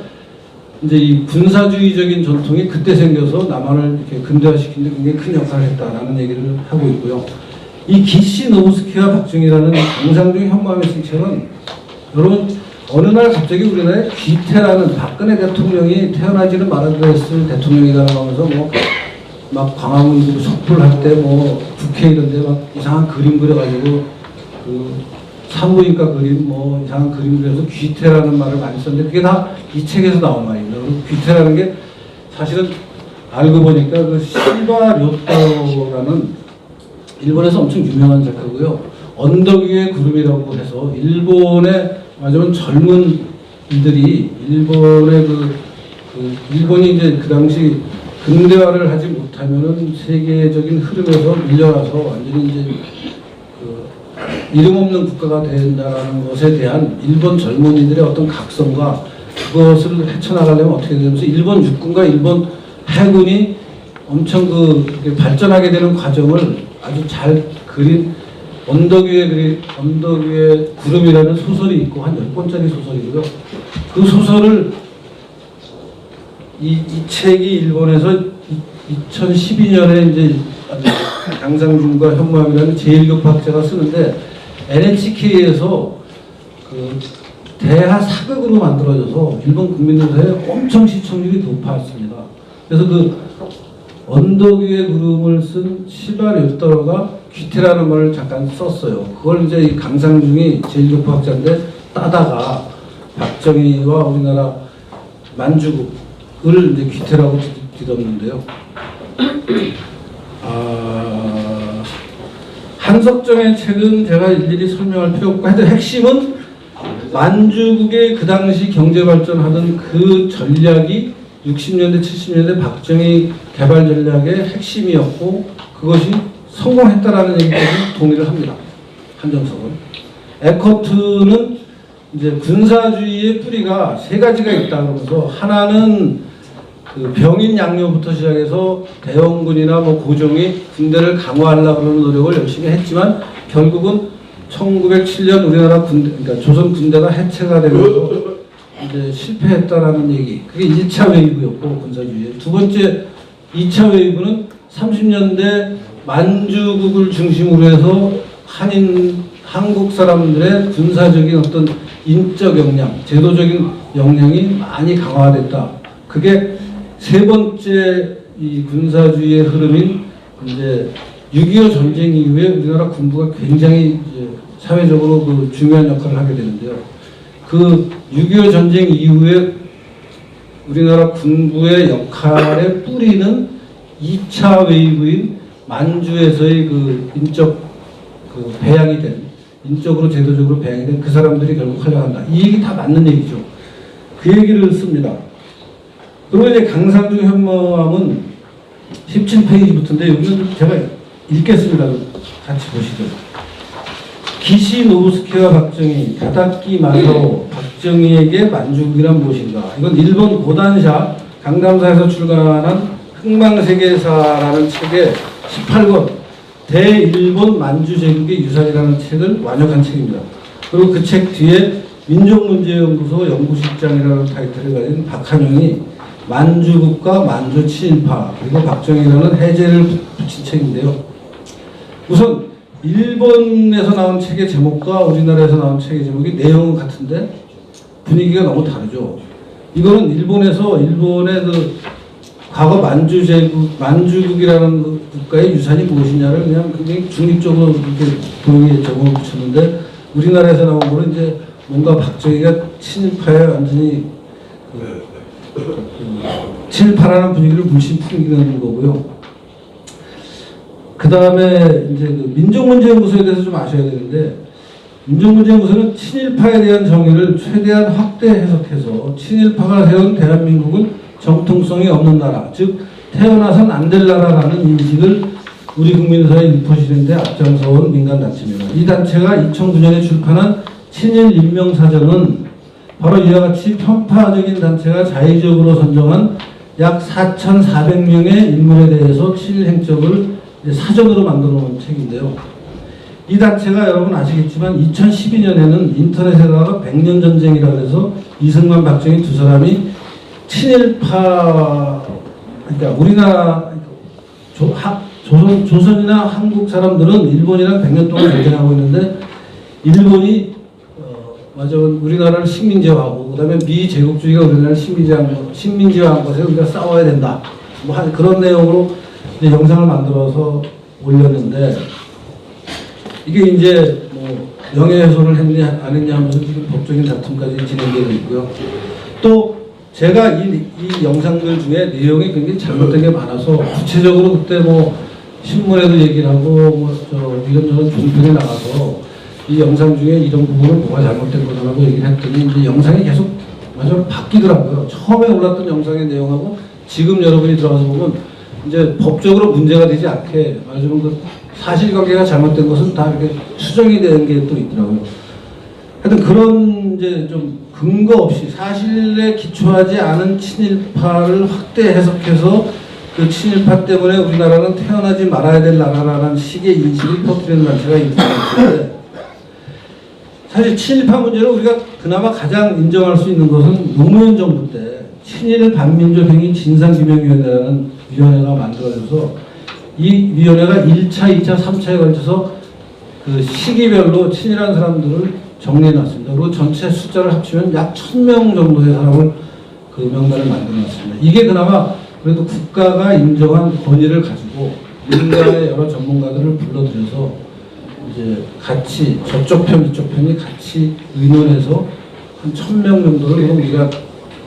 이제 이 군사주의적인 전통이 그때 생겨서 남한을 이렇게 근대화시킨 데 굉장히 큰 역할을 했다라는 얘기를 하고 있고요. 이 기시노브스키와 박정희라는 강상중 현무암의 쓴 책은, 여러분 어느 날 갑자기 우리나라에 귀태라는 박근혜 대통령이 태어나지는 말아야 했을 대통령이라고 하면서 막 광화문 촛불할 때 국회 이런 데 막 이상한 그림 그려가지고 그 산부인과 그림 이상한 그림 그려서 귀태라는 말을 많이 썼는데, 그게 다 이 책에서 나온 말입니다. 그리고 귀태라는 게 사실은 알고 보니까 그 실바 료토라는 일본에서 엄청 유명한 작가고요. 언덕 위의 구름이라고 해서 일본의 아주 젊은 이들이 일본의 일본이 이제 그 당시 근대화를 하지 못하면은 세계적인 흐름에서 밀려나서 완전히 이제 이름 없는 국가가 된다라는 것에 대한 일본 젊은이들의 어떤 각성과 그것을 헤쳐나가려면 어떻게 되면서 일본 육군과 일본 해군이 엄청 발전하게 되는 과정을 아주 잘 그린 언덕 위에 구름이라는 소설이 있고, 한 10권짜리 소설이고요. 그 소설을 이 책이 일본에서 2012년에 이제 강상중과 현무암이라는 제1급 학자가 쓰는데, NHK에서 그 대하 사극으로 만들어져서 일본 국민들 사이에 엄청 시청률이 높았습니다. 그래서 그 언덕 위의 구름을 쓴 시바 료토가 귀태라는 말을 잠깐 썼어요. 그걸 이제 이 강상중이 제1급 학자인데 따다가 박정희와 우리나라 만주국을 이제 귀태라고 뒤덮는데요. 한석정의 책은 제가 일일이 설명할 필요 없고, 하여튼 핵심은 만주국의 그 당시 경제 발전하던 그 전략이 60년대, 70년대 박정희 개발 전략의 핵심이었고, 그것이 성공했다라는 얘기까지 동의를 합니다. 한정석은. 에커트는 이제 군사주의의 뿌리가 세 가지가 있다 그러면서, 하나는 그 병인 양료부터 시작해서 대원군이나 고종이 군대를 강화하려고 하는 노력을 열심히 했지만 결국은 1907년 우리나라 군대, 그러니까 조선 군대가 해체가 되면서 이제 실패했다라는 얘기. 그게 1차 웨이브였고, 군사주의. 두 번째 2차 웨이브는 30년대 만주국을 중심으로 해서 한국 사람들의 군사적인 어떤 인적 역량, 제도적인 역량이 많이 강화됐다. 그게 세 번째 이 군사주의의 흐름인 이제 6.25 전쟁 이후에 우리나라 군부가 굉장히 이제 사회적으로 그 중요한 역할을 하게 되는데요. 그 6.25 전쟁 이후에 우리나라 군부의 역할의 뿌리는 2차 웨이브인 만주에서의 그 인적 그 배양이 된, 인적으로 제도적으로 배양이 된 그 사람들이 결국 활약한다. 이 얘기 다 맞는 얘기죠. 그 얘기를 씁니다. 그리고 이제 강상중 현모함은 17페이지부터인데 여기는 제가 읽겠습니다. 같이 보시죠. 기시노부스키와 박정희, 다다키 마사오, 박정희에게 만주국이란 무엇인가? 이건 일본 고단샤 강남사에서 출간한 흥망세계사라는 책의 18권 대일본 만주제국의 유산이라는 책을 완역한 책입니다. 그리고 그 책 뒤에 민족문제연구소 연구실장이라는 타이틀을 가진 박한영이 만주국과 만주 친일파 그리고 박정희라는 해제를 붙인 책인데요. 우선 일본에서 나온 책의 제목과 우리나라에서 나온 책의 제목이 내용은 같은데 분위기가 너무 다르죠. 이거는 일본에서 일본의 그 과거 만주국이라는 그 국가의 유산이 무엇이냐를 그냥 굉장히 중립적으로 이렇게 분위기에 제목을 붙였는데 우리나라에서 나온 거는 이제 뭔가 박정희가 친일파에 완전히 친일파라는 분위기를 물씬 풍기는 거고요. 그 다음에 이제 그 민족문제연구소에 대해서 좀 아셔야 되는데, 민족문제연구소는 친일파에 대한 정의를 최대한 확대 해석해서 친일파가 세운 대한민국은 정통성이 없는 나라, 즉 태어나선 안 될 나라라는 인식을 우리 국민사회에 입혀지는데 앞장서온 민간단체입니다. 이 단체가 2009년에 출판한 친일인명사전은 바로 이와 같이 편파적인 단체가 자의적으로 선정한 약 4,400명의 인물에 대해서 친일 행적을 사전으로 만들어 놓은 책인데요. 이 단체가 여러분 아시겠지만 2012년에는 인터넷에다가 100년 전쟁이라고 해서 이승만, 박정희 두 사람이 친일파, 그러니까 우리나라 조선이나 한국 사람들은 일본이랑 100년 동안 전쟁하고 있는데 일본이 우리나라를 식민지화하고 그다음에 미제국주의가 우리나라를 식민지화한 것에 우리가 싸워야 된다. 뭐 그런 내용으로 이제 영상을 만들어서 올렸는데 이게 이제 뭐 명예훼손을 했냐 안 했냐 하면서 지금 법적인 다툼까지 진행되고 있고요. 또 제가 이 영상들 중에 내용이 굉장히 잘못된 게 많아서 구체적으로 그때 뭐 신문에도 얘기를 하고 뭐 이런저런 종편에 나가서 이 영상 중에 이런 부분은 뭐가 잘못된 거라고 얘기를 했더니 이제 영상이 계속 맞아 바뀌더라고요. 처음에 올랐던 영상의 내용하고 지금 여러분이 들어가서 보면 이제 법적으로 문제가 되지 않게 말하자면 그 사실관계가 잘못된 것은 다 이렇게 수정이 되는 게 또 있더라고요. 하여튼 그런 이제 좀 근거 없이 사실에 기초하지 않은 친일파를 확대 해석해서 그 친일파 때문에 우리나라는 태어나지 말아야 될 나라라는 식의 인식을 퍼뜨리는 단체가 있는데 사실 친일파 문제를 우리가 그나마 가장 인정할 수 있는 것은 노무현 정부 때 친일 반민족 행위 진상규명위원회라는 위원회가 만들어져서 이 위원회가 1차, 2차, 3차에 걸쳐서 그 시기별로 친일한 사람들을 정리해놨습니다. 그리고 전체 숫자를 합치면 약 1000명 정도의 사람을 그 명단을 만들어놨습니다. 이게 그나마 그래도 국가가 인정한 권위를 가지고 민간의 여러 전문가들을 불러들여서 이제 같이 저쪽 편 이쪽 편이 같이 의논해서 한 1000명 정도를 우리가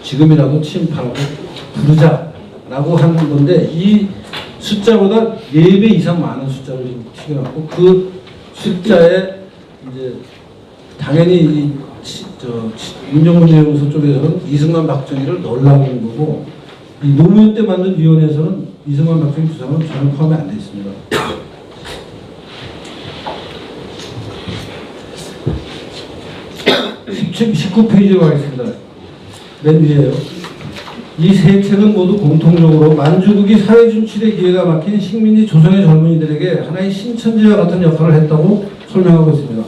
지금이라도 친일파라고 부르자라고 하는 건데 이 숫자보다 4배 이상 많은 숫자를 튀겨놨고 그 숫자에 이제 당연히 민족문제연구소 쪽에서는 이승만 박정희를 넣으려고 하는 거고 이 노무현 때 만든 위원회에서는 이승만 박정희 두 사람은 전혀 포함이 안 돼 있습니다. 19페이지로 가겠습니다. 맨 위에요. 이 세 책은 모두 공통적으로 만주국이 사회준출의 기회가 막힌 식민지 조선의 젊은이들에게 하나의 신천지와 같은 역할을 했다고 설명하고 있습니다.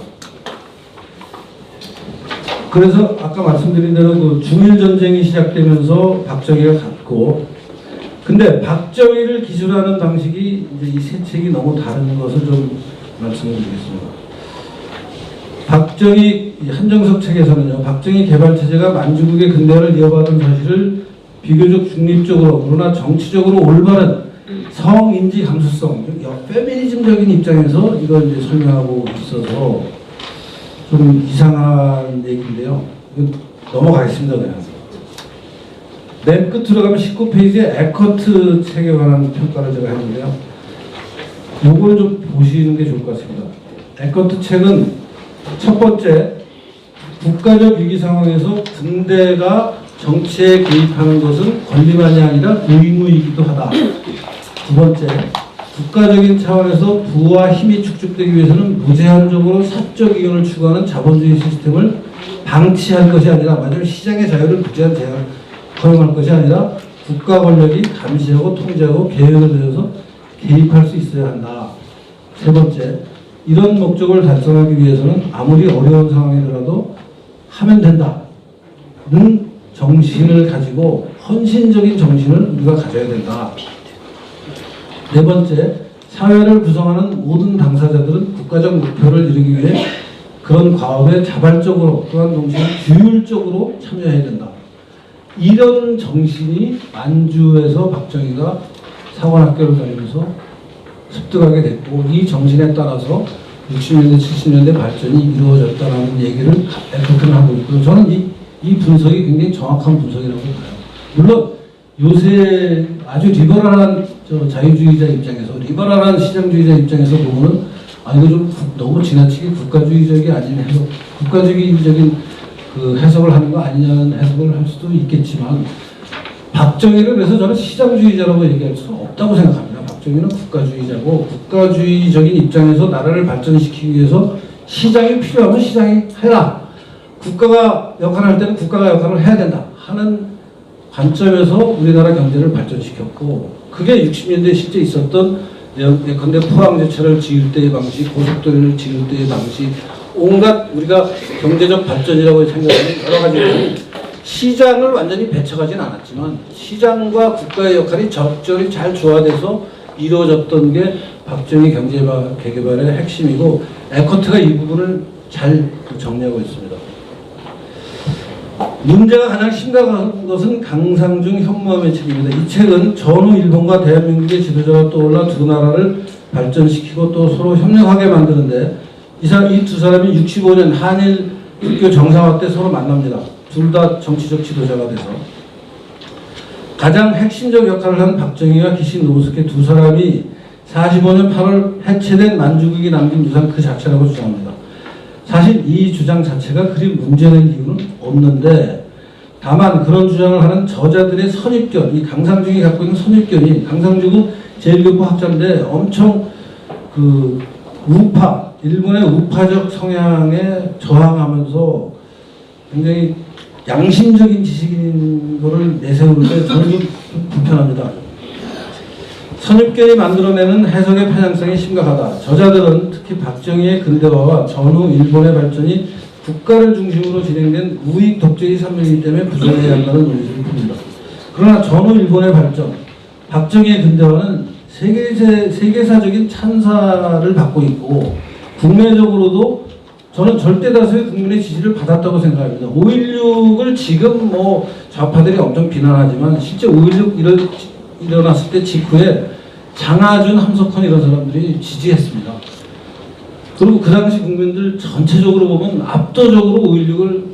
그래서 아까 말씀드린 대로 그 중일전쟁이 시작되면서 박정희가 갔고 근데 박정희를 기술하는 방식이 이제 이 세 책이 너무 다른 것을 좀 말씀을 드리겠습니다. 박정희 한정석 책에서는요, 박정희 개발체제가 만주국의 근대화를 이어받은 사실을 비교적 중립적으로 그러나 정치적으로 올바른 성인지 감수성, 페미니즘적인 입장에서 이걸 이제 설명하고 있어서 좀 이상한 얘기인데요. 넘어가겠습니다. 그냥. 맨 끝으로 가면 19페이지에 에커트 책에 관한 평가를 제가 했는데요. 요걸 좀 보시는 게 좋을 것 같습니다. 에커트 책은 첫 번째, 국가적 위기 상황에서 군대가 정치에 개입하는 것은 권리만이 아니라 의무이기도 하다. 두 번째, 국가적인 차원에서 부와 힘이 축적되기 위해서는 무제한적으로 사적 이윤을 추구하는 자본주의 시스템을 방치할 것이 아니라, 만약에 시장의 자유를 무제한 허용할 것이 아니라 국가 권력이 감시하고 통제하고 계획을 내려서 개입할 수 있어야 한다. 세 번째, 이런 목적을 달성하기 위해서는 아무리 어려운 상황이더라도 하면 된다는 정신을 가지고 헌신적인 정신을 우리가 가져야 된다. 네 번째, 사회를 구성하는 모든 당사자들은 국가적 목표를 이루기 위해 그런 과업에 자발적으로 또한 동시에 규율적으로 참여해야 된다. 이런 정신이 만주에서 박정희가 사관학교를 다니면서 습득하게 됐고, 이 정신에 따라서 60년대, 70년대 발전이 이루어졌다는 얘기를 에커트는 하고 있고요. 저는 이 분석이 굉장히 정확한 분석이라고 봐요. 물론 요새 아주 리버럴한 자유주의자 입장에서, 리버럴한 시장주의자 입장에서 보면은 이거 좀 너무 지나치게 국가주의적이 아닌 해석, 국가주의적인 그 해석을 하는 거 아니냐는 해석을 할 수도 있겠지만, 박정희를 그래서 저는 시장주의자라고 얘기할 수는 없다고 생각합니다. 박정희는 국가주의자고, 국가주의적인 입장에서 나라를 발전시키기 위해서 시장이 필요하면 시장이 해라. 국가가 역할을 할 때는 국가가 역할을 해야 된다 하는 관점에서 우리나라 경제를 발전시켰고, 그게 60년대에 실제 있었던 예컨대 포항제철을 지을 때의 방식, 고속도로를 지을 때의 방식, 온갖 우리가 경제적 발전이라고 생각하는 여러 가지 시장을 완전히 배척하진 않았지만 시장과 국가의 역할이 적절히 잘 조화돼서 이루어졌던 게 박정희 경제개발의 핵심이고, 에커트가 이 부분을 잘 정리하고 있습니다. 문제가 가장 심각한 것은 강상중 현무암의 책입니다. 이 책은 전후 일본과 대한민국의 지도자가 떠올라 두 나라를 발전시키고 또 서로 협력하게 만드는데, 이 두 사람이 65년 한일 국교 정상화 때 서로 만납니다. 둘 다 정치적 지도자가 돼서. 가장 핵심적 역할을 한 박정희와 기신 노부스케 두 사람이 45년 8월 해체된 만주국이 남긴 유산 그 자체라고 주장합니다. 사실 이 주장 자체가 그리 문제된 이유는 없는데, 다만 그런 주장을 하는 저자들의 선입견, 이 강상중이 갖고 있는 선입견이, 강상중은 제1교포 학자인데 엄청 그 우파, 일본의 우파적 성향에 저항하면서 굉장히 양심적인 지식인 거를 내세우는데 저는 좀 불편합니다. 선입견이 만들어내는 해석의 편향성이 심각하다. 저자들은 특히 박정희의 근대화와 전후 일본의 발전이 국가를 중심으로 진행된 우익 독재의 산맥이기 때문에 부정해야 한다는 논리를 풉니다. 그러나 전후 일본의 발전, 박정희의 근대화는 세계사적인 찬사를 받고 있고, 국내적으로도 저는 절대 다수의 국민의 지지를 받았다고 생각합니다. 5.16을 지금 뭐 좌파들이 엄청 비난하지만 실제 5.16 일어났을 때 직후에 장하준, 함석헌 이런 사람들이 지지했습니다. 그리고 그 당시 국민들 전체적으로 보면 압도적으로 5.16을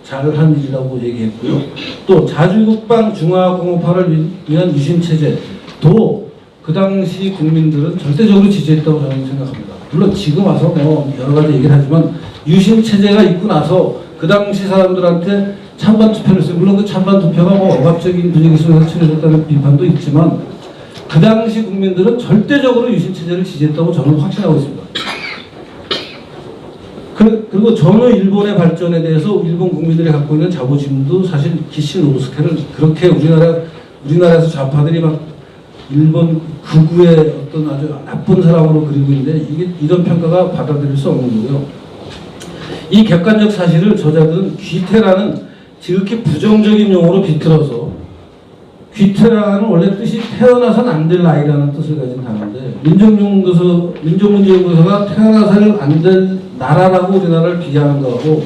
잘한 일이라고 얘기했고요. 또 자주국방 중화공업화를 위한 유신체제도 그 당시 국민들은 절대적으로 지지했다고 저는 생각합니다. 물론 지금 와서 뭐 여러 가지 얘기를 하지만 유신체제가 있고 나서 그 당시 사람들한테 찬반 투표를 했어요. 물론 그 찬반 투표가 뭐 억압적인 분위기 속에서 치러졌다는 비판도 있지만 그 당시 국민들은 절대적으로 유신체제를 지지했다고 저는 확신하고 있습니다. 그리고 전후 일본의 발전에 대해서 일본 국민들이 갖고 있는 자부심도 사실 기신 노부스케를 그렇게 우리나라에서 좌파들이 막 일본 극우의 어떤 아주 나쁜 사람으로 그리고 있는데 이런 평가가 받아들일 수 없는 거고요. 이 객관적 사실을 저자들은 귀태라는 지극히 부정적인 용어로 비틀어서, 귀태라는 원래 뜻이 태어나선 안 될 아이라는 뜻을 가진 단어인데, 민족문제연구소가 태어나서는 안 될 나라라고 우리나라를 비하하는 거하고,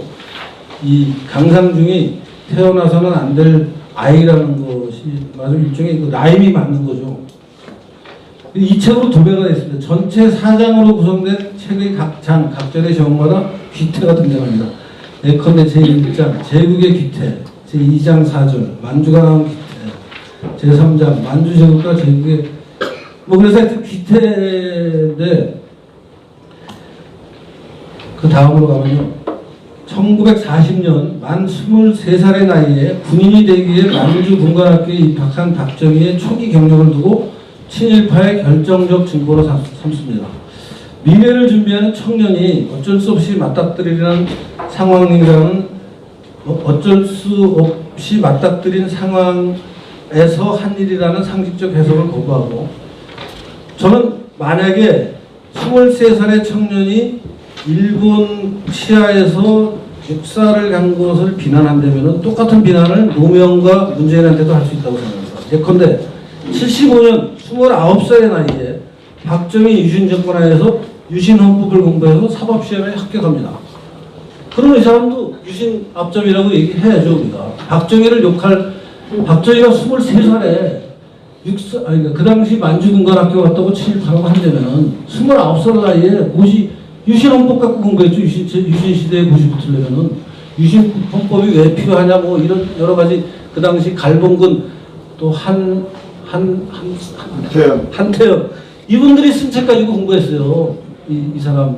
이 강상중이 태어나서는 안 될 아이라는 것이 아주 일종의 그 라임이 맞는 거죠. 이 책으로 2배가 됐습니다. 전체 4장으로 구성된 책의 각 장, 각절의 제목마다 귀태가 등장합니다. 예컨대 제1장, 제국의 귀태, 제2장 4절, 만주가 나온 귀태, 제3장, 만주 제국과 제국의 그래서 하여튼 귀태인데 그 다음으로 가면요. 1940년 만 23살의 나이에 군인이 되기 위해 만주 군관학교에 입학한 박정희의 초기 경력을 두고 친일파의 결정적 증거로 삼습니다. 미래를 준비하는 청년이 어쩔 수 없이 맞닥뜨리는 상황이라는 어쩔 수 없이 맞닥뜨린 상황에서 한 일이라는 상식적 해석을 거부하고 저는 만약에 23살의 청년이 일본 치하에서 육사를 간 것을 비난한다면 똑같은 비난을 노무현과 문재인한테도 할 수 있다고 생각합니다. 예컨대 75년 29살의 나이에 박정희 유신 정권 하에서 유신 헌법을 공부해서 사법시험에 합격합니다. 그러면 이 사람도 유신 앞점이라고 얘기해야죠. 우리가 박정희를 욕할 박정희가 23살에 그 당시 만주군관학교 갔다고 친일파라고 한다면 29살 나이에 유신 헌법 갖고 공부했죠. 유신 시대에 고시 붙으려면은 유신 헌법이 왜 필요하냐 뭐 이런 여러 가지 그 당시 갈봉근 또 한태영 이분들이 쓴 책 가지고 공부했어요. 이 사람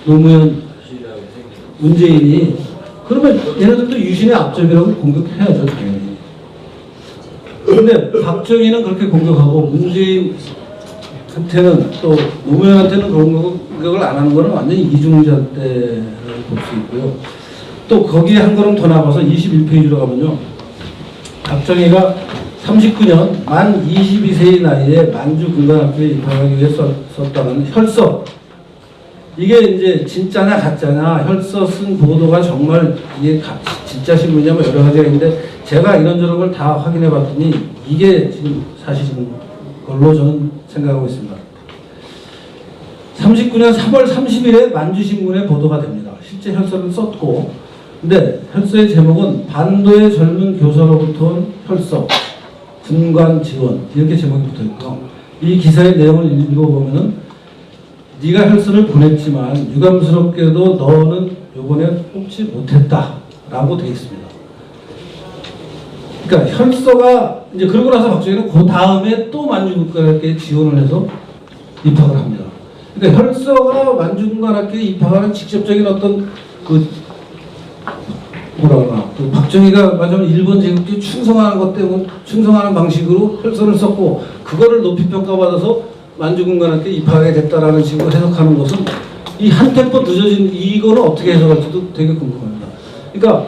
노무현 문재인이 그러면 얘네들도 유신의 앞점이라고 공격해야죠 당연히. 그런데 박정희는 그렇게 공격하고 문재인한테는 또 노무현한테는 그런 공격을 안 하는 거는 완전히 이중잣대를 볼 수 있고요. 또 거기에 한 걸음 더 나가서 21페이지로 가면요. 박정희가 39년 만 22세의 나이에 만주 군관학교에 입학하기 위해 썼다는 혈서. 이게 이제 진짜냐 가짜냐 혈서 쓴 보도가 정말 이게 진짜 신문이냐 뭐 여러 가지가 있는데 제가 이런저런 걸 다 확인해 봤더니 이게 지금 사실인 걸로 저는 생각하고 있습니다. 39년 3월 30일에 만주신문에 보도가 됩니다. 실제 혈서를 썼고 근데 혈서의 제목은 반도의 젊은 교사로부터 온 혈서 군관 지원 이렇게 제목이 붙어있고요. 이 기사의 내용을 읽어보면은 네가 혈서를 보냈지만 유감스럽게도 너는 요번에 뽑지 못했다 라고 되어 있습니다. 그러니까 혈서가 이제 그러고 나서 박정희는 그 다음에 또 만주군관학교에 지원을 해서 입학을 합니다. 그러니까 혈서가 만주군관학교에 입학하는 직접적인 어떤 그 박정희가 마지막 일본 제국주의 충성하는 것 때문에 충성하는 방식으로 혈서를 썼고 그거를 높이 평가받아서 만주군관학교에 입학하게 됐다라는 식으로 해석하는 것은 이 한 템포 늦어진 이거는 어떻게 해석할지도 되게 궁금합니다. 그러니까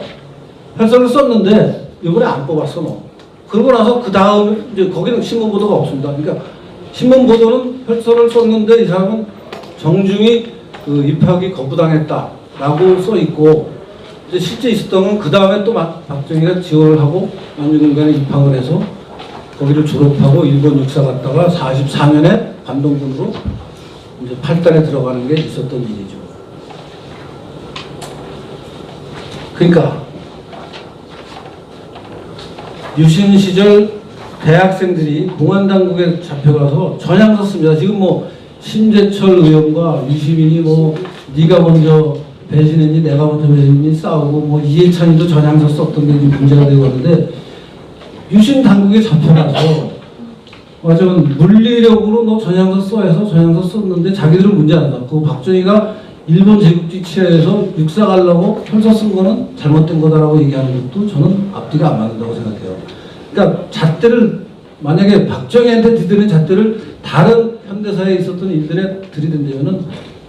혈서를 썼는데 이번에 안 뽑았어 너. 그러고 나서 그 다음 이제 거기는 신문 보도가 없습니다. 그러니까 신문 보도는 혈서를 썼는데 이 사람은 정중히 그 입학이 거부당했다라고 써 있고 이제 실제 있었던 건 그 다음에 또 박정희가 지원을 하고 만주군관에 입학을 해서 거기를 졸업하고 일본 육사 갔다가 44년에 관동군으로 이제 8단에 들어가는 게 있었던 일이죠. 그러니까 유신 시절 대학생들이 공안당국에 잡혀가서 전향서 씁니다. 지금 뭐 심재철 의원과 유시민이 뭐 네가 먼저 배신했니 내가 먼저 배신했니 싸우고 뭐 이해찬이도 전향서 썼던 게 문제가 되고 하는데 유신 당국에 잡혀가서 완전 물리력으로 너 전향서 써 해서 전향서 썼는데 자기들은 문제 안 났고 박정희가 일본 제국주의 치하에서 육사 가려고 혈서 쓴 거는 잘못된 거다라고 얘기하는 것도 저는 앞뒤가 안 맞는다고 생각해요. 그러니까 잣대를 만약에 박정희한테 들이대는 잣대를 다른 현대사에 있었던 일들에 들이댄다면은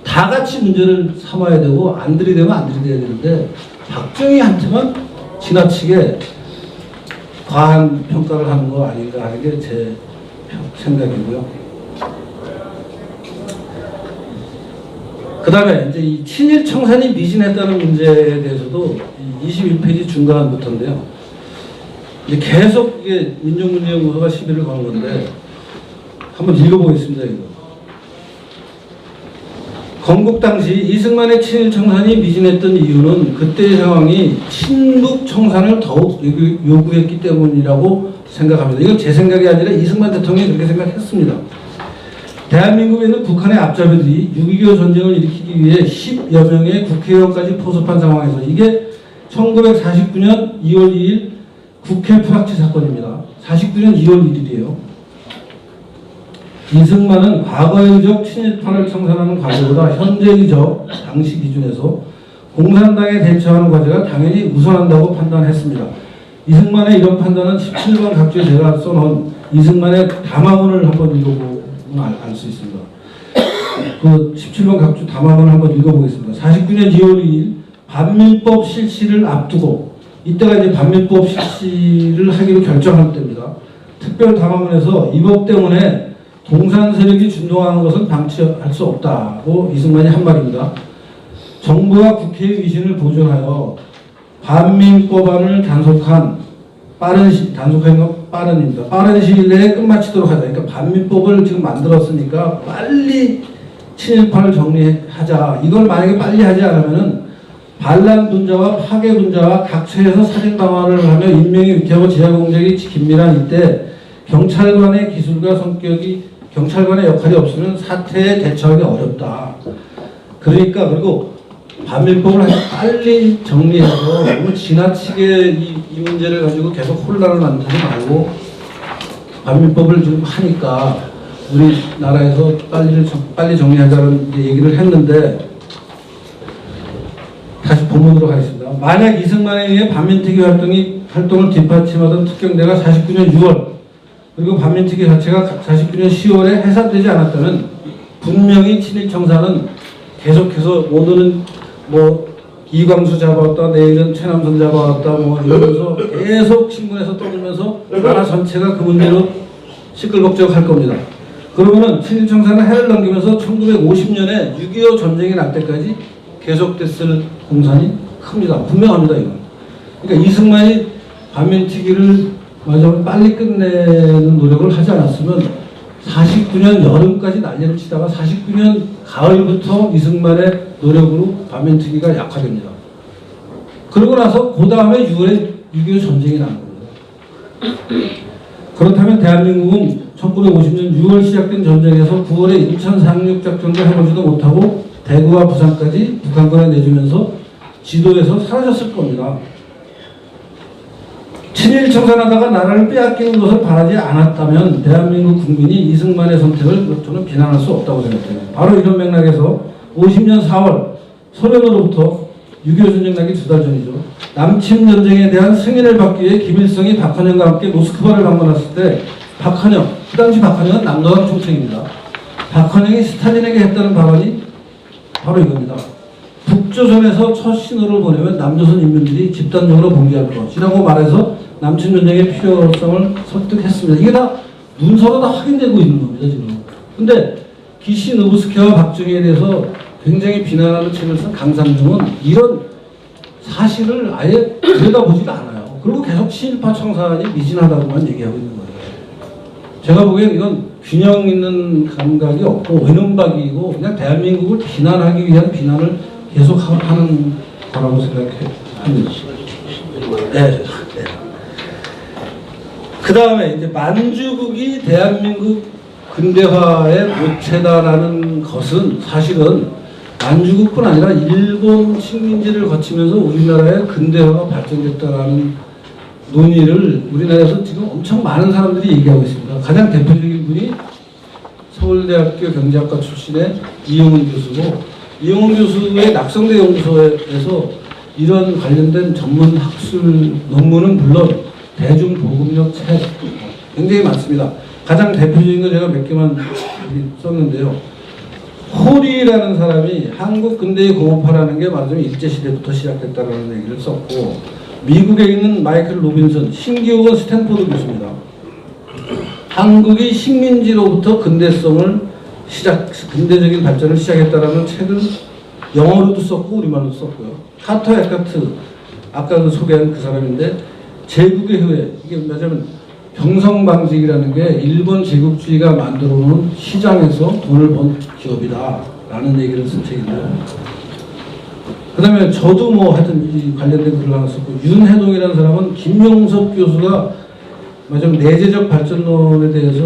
다 같이 문제를 삼아야 되고 안 들이대면 안 들이대야 되는데 박정희한테만 지나치게 과한 평가를 하는 거 아닌가 하는 게 제 생각이고요. 그 다음에 이제 이 친일 청산이 미진했다는 문제에 대해서도 21페이지 중간부터인데요. 이제 계속 이게 민족문제연구소가 시비를 거는 건데 한번 읽어보겠습니다. 이거. 건국 당시 이승만의 친일 청산이 미진했던 이유는 그때의 상황이 친북 청산을 더욱 요구했기 때문이라고 생각합니다. 이건 제 생각이 아니라 이승만 대통령이 그렇게 생각했습니다. 대한민국에 있는 북한의 앞잡이들이 6.25 전쟁을 일으키기 위해 10여 명의 국회의원까지 포섭한 상황에서 이게 1949년 2월 2일 국회 프락치 사건입니다. 49년 2월 1일이에요. 이승만은 과거의 의적 친일파를 청산하는 과제보다 현재의 의적 당시 기준에서 공산당에 대처하는 과제가 당연히 우선한다고 판단했습니다. 이승만의 이런 판단은 17번 각주에 제가 써놓은 이승만의 담화문을 한번 읽어보면 알 수 있습니다. 그 17번 각주 담화문을 한번 읽어보겠습니다. 49년 2월 2일 반민법 실시를 앞두고 이때가 이제 반민법 실시를 하기로 결정할 때입니다. 특별 담화문에서 이 법 때문에 공산 세력이 준동하는 것은 방치할 수 없다고 이승만이 한 말입니다. 정부와 국회의 위신을 보존하여 반민법안을 단속한 단속한 건 빠른입니다. 빠른 시일 내에 끝마치도록 하자. 그러니까 반민법을 지금 만들었으니까 빨리 친일파를 정리하자. 이걸 만약에 빨리 하지 않으면은 반란 분자와 파괴 분자와 각처에서 살인 방화를 하며 인명이 위태하고 지하 공작이 긴밀한 이때 경찰관의 기술과 성격이 경찰관의 역할이 없으면 사태에 대처하기 어렵다. 그러니까 그리고 반민법을 아주 빨리 정리해서 너무 지나치게 이 문제를 가지고 계속 혼란을 만들지 말고 반민법을 지금 하니까 우리나라에서 빨리 정리하자는 얘기를 했는데 다시 본문으로 가겠습니다. 만약 이승만에 의해 반민특위 활동을 뒷받침하던 특경대가 49년 6월 그리고 반민특위 자체가 49년 10월에 해산되지 않았다면 분명히 친일청산은 계속해서 오늘은 이광수 잡아왔다 내일은 최남선 잡아왔다 이러면서 계속 신문에서 떠들면서 나라 전체가 그 문제로 시끌벅적할 겁니다. 그러면은 친일청산은 해를 넘기면서 1950년에 6.25 전쟁이 날 때까지 계속됐을 공산이 큽니다. 분명합니다. 이건. 그러니까 이승만이 반민특위를 빨리 끝내는 노력을 하지 않았으면 49년 여름까지 난리를 치다가 49년 가을부터 이승만의 노력으로 반민특위가 약화됩니다. 그러고 나서 그 다음에 6월에 6.25 전쟁이 나는 겁니다. 그렇다면 대한민국은 1950년 6월 시작된 전쟁에서 9월에 인천 상륙작전도 해보지도 못하고 대구와 부산까지 북한군에 내주면서 지도에서 사라졌을 겁니다. 친일 청산하다가 나라를 빼앗기는 것을 바라지 않았다면 대한민국 국민이 이승만의 선택을 저는 비난할 수 없다고 생각해요. 바로 이런 맥락에서 50년 4월 소련으로부터 6.25 전쟁 나기 2달 전이죠. 남침 전쟁에 대한 승인을 받기 위해 김일성이 박헌영과 함께 모스크바를 방문했을 때 그 당시 박헌영은 남노당 총책입니다. 박헌영이 스탈린에게 했다는 발언이 바로 이겁니다. 북조선에서 첫 신호를 보내면 남조선 인민들이 집단적으로 봉기할 것이라고 말해서 남침 전쟁의 필요성을 설득했습니다. 이게 다 문서로 다 확인되고 있는 겁니다, 지금. 근데 기시노부스케와 박정희에 대해서 굉장히 비난하는 책을 쓴 강삼중은 이런 사실을 아예 들여다보지가 않아요. 그리고 계속 친일파 청산이 미진하다고만 얘기하고 있는 거예요. 제가 보기엔 이건 균형 있는 감각이 없고 외눈박이고 그냥 대한민국을 비난하기 위한 비난을 계속 하는 거라고 생각합니다. 네. 그 다음에 이제 만주국이 대한민국 근대화의 모체다라는 것은 사실은 만주국뿐 아니라 일본 식민지를 거치면서 우리나라의 근대화가 발전됐다라는 논의를 우리나라에서 지금 엄청 많은 사람들이 얘기하고 있습니다. 가장 대표적인 분이 서울대학교 경제학과 출신의 이용훈 교수고, 이용훈 교수의 낙성대 연구소에서 이런 관련된 전문 학술 논문은 물론 대중보급력 책 굉장히 많습니다. 가장 대표적인 거 제가 몇 개만 썼는데요. 호리라는 사람이 한국 근대의 공업화라는 게 말하자면 일제시대부터 시작됐다는 얘기를 썼고, 미국에 있는 마이클 로빈슨, 신기록은 스탠포드 교수입니다. 한국이 식민지로부터 근대적인 발전을 시작했다라는 책을 영어로도 썼고 우리말로도 썼고요. 카터 에카트, 아까 소개한 그 사람인데, 제국의 후예, 이게 뭐냐면 병성방직이라는 게 일본 제국주의가 만들어놓은 시장에서 돈을 번 기업이다 라는 얘기를 쓴 책인데요. 그 다음에 저도 하여튼 이 관련된 글을 하나 썼고, 윤해동이라는 사람은 김용섭 교수가 내재적 발전론에 대해서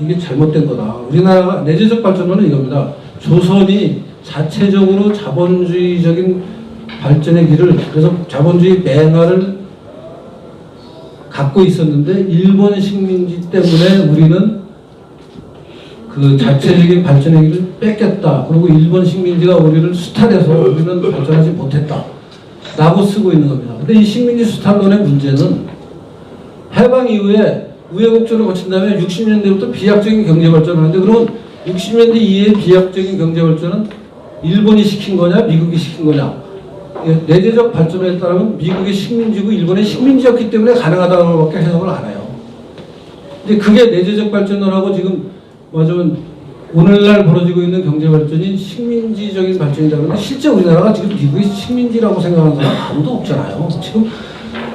이게 잘못된 거다. 우리나라가 내재적 발전론은 이겁니다. 조선이 자체적으로 자본주의적인 발전의 길을, 그래서 자본주의 맹화를 갖고 있었는데 일본 식민지 때문에 우리는 그 자체적인 발전의 길을 뺏겼다. 그리고 일본 식민지가 우리를 수탈해서 우리는 발전하지 못했다. 라고 쓰고 있는 겁니다. 근데 이 식민지 수탈론의 문제는 해방 이후에 우여곡절을 거친 다음에 60년대부터 비약적인 경제 발전을 하는데, 그러면 60년대 이후의 비약적인 경제 발전은 일본이 시킨 거냐 미국이 시킨 거냐. 내재적 발전에 따르면 미국의 식민지고 일본의 식민지였기 때문에 가능하다고밖에 해석을 안 해요. 근데 그게 내재적 발전론하고 지금 맞으면 오늘날 벌어지고 있는 경제 발전이 식민지적인 발전이다. 그런데 실제 우리나라가 지금 미국의 식민지라고 생각하는 사람 아무도 없잖아요. 지금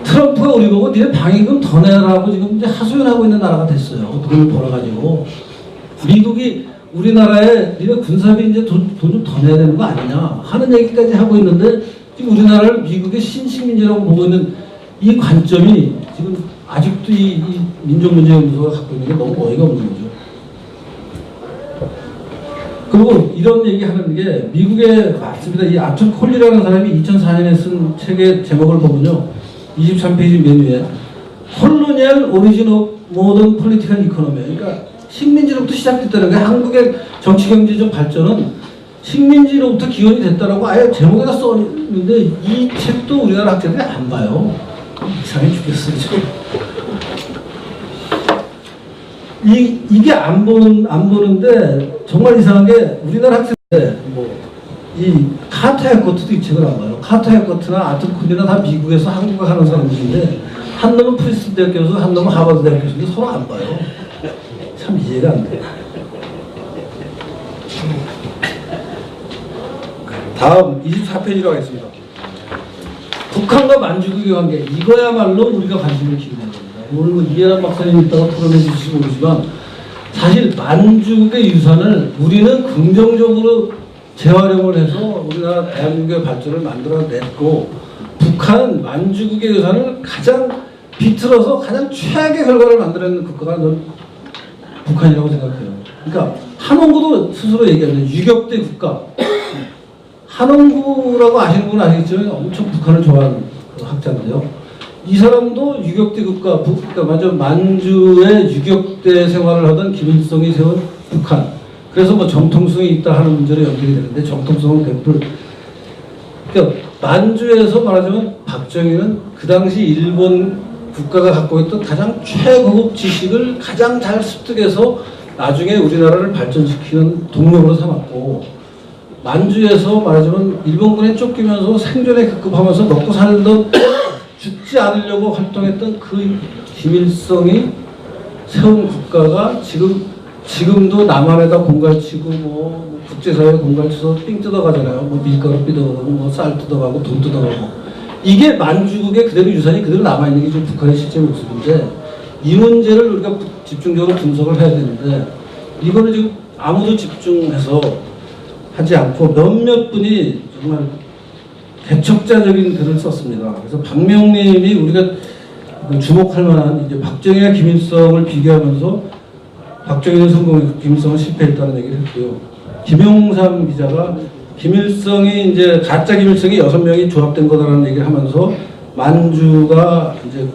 트럼프가 우리 보고 니네 방위금 더 내라고 지금 이제 하소연하고 있는 나라가 됐어요. 돈을 벌어가지고. 미국이 우리나라에 니네 군사비 이제 돈 좀 더 내야 되는 거 아니냐 하는 얘기까지 하고 있는데, 지금 우리나라를 미국의 신식민지라고 보고 있는 이 관점이 지금 아직도 이 민족문제연구소가 갖고 있는 게 너무 어이가 없는 거죠. 그리고 이런 얘기 하는 게 미국의 맞습니다. 이 아처 콜리라는 사람이 2004년에 쓴 책의 제목을 보면요. 23페이지 맨 위에 콜로니얼 오리진 오브 모던 폴리티컬 이코노미, 그러니까 식민지로부터 시작됐다는 게 한국의 정치 경제적 발전은 식민지로부터 기원이 됐다라고 아예 제목에다 써있는데 이 책도 우리나라 학자들이 안 봐요. 이상해 죽겠어요 지금. 이게 안 보는데 정말 이상한 게 우리나라 학생들 이 카터 해커트도 이 책을 안 봐요. 카터 해커트나 아트 쿤이나 다 미국에서 한국에 하는 사람들인데 한 놈은 프리스턴 대학 교수, 한 놈은 하버드 대학 교수인데 서로 안 봐요. 참 이해가 안 돼. 다음 24페이지로 하겠습니다. 북한과 만주국의 관계, 이거야말로 우리가 관심을 기울여야 됩니다. 오늘 뭐 이해란 박사님 있다가 토론해 주실지 모르지만 사실 만주국의 유산을 우리는 긍정적으로 재활용을 해서 우리나라 대한민국의 발전을 만들어냈고, 북한은 만주국의 유산을 가장 비틀어서 가장 최악의 결과를 만들어낸 국가가 북한이라고 생각해요. 그러니까 한원구도 스스로 얘기하는 유격대 국가. 한원구라고 아시는 분은 아시겠지만 엄청 북한을 좋아하는 그 학자인데요. 이 사람도 유격대 국가, 그러니까 먼저 만주의 유격대 생활을 하던 김일성이 세운 북한. 그래서 뭐 정통성이 있다 하는 문제로 연결이 되는데 정통성은 100%. 그러니까 만주에서 말하자면 박정희는 그 당시 일본 국가가 갖고 있던 가장 최고급 지식을 가장 잘 습득해서 나중에 우리나라를 발전시키는 동력으로 삼았고, 만주에서 말하자면 일본군에 쫓기면서 생존에 급급하면서 먹고 살던 죽지 않으려고 활동했던 그 김일성이 세운 국가가 지금도 남한에다 공갈치고 뭐 국제사회에 공갈쳐서 삥 뜯어가잖아요. 뭐 밀가루 뜯어가고 뭐 쌀 뜯어가고 돈 뜯어가고. 이게 만주국의 그대로 유산이 그대로 남아있는 게 지금 북한의 실제 모습인데, 이 문제를 우리가 집중적으로 분석을 해야 되는데 이거를 지금 아무도 집중해서 하지 않고 몇몇 분이 정말 개척자적인 글을 썼습니다. 그래서 박명림이 우리가 주목할 만한 이제 박정희와 김일성을 비교하면서 박정희는 성공했고 김일성은 실패했다는 얘기를 했고요. 김용삼 기자가 김일성이 이제 가짜 김일성이 6명이 조합된 거다라는 얘기를 하면서 만주가 이제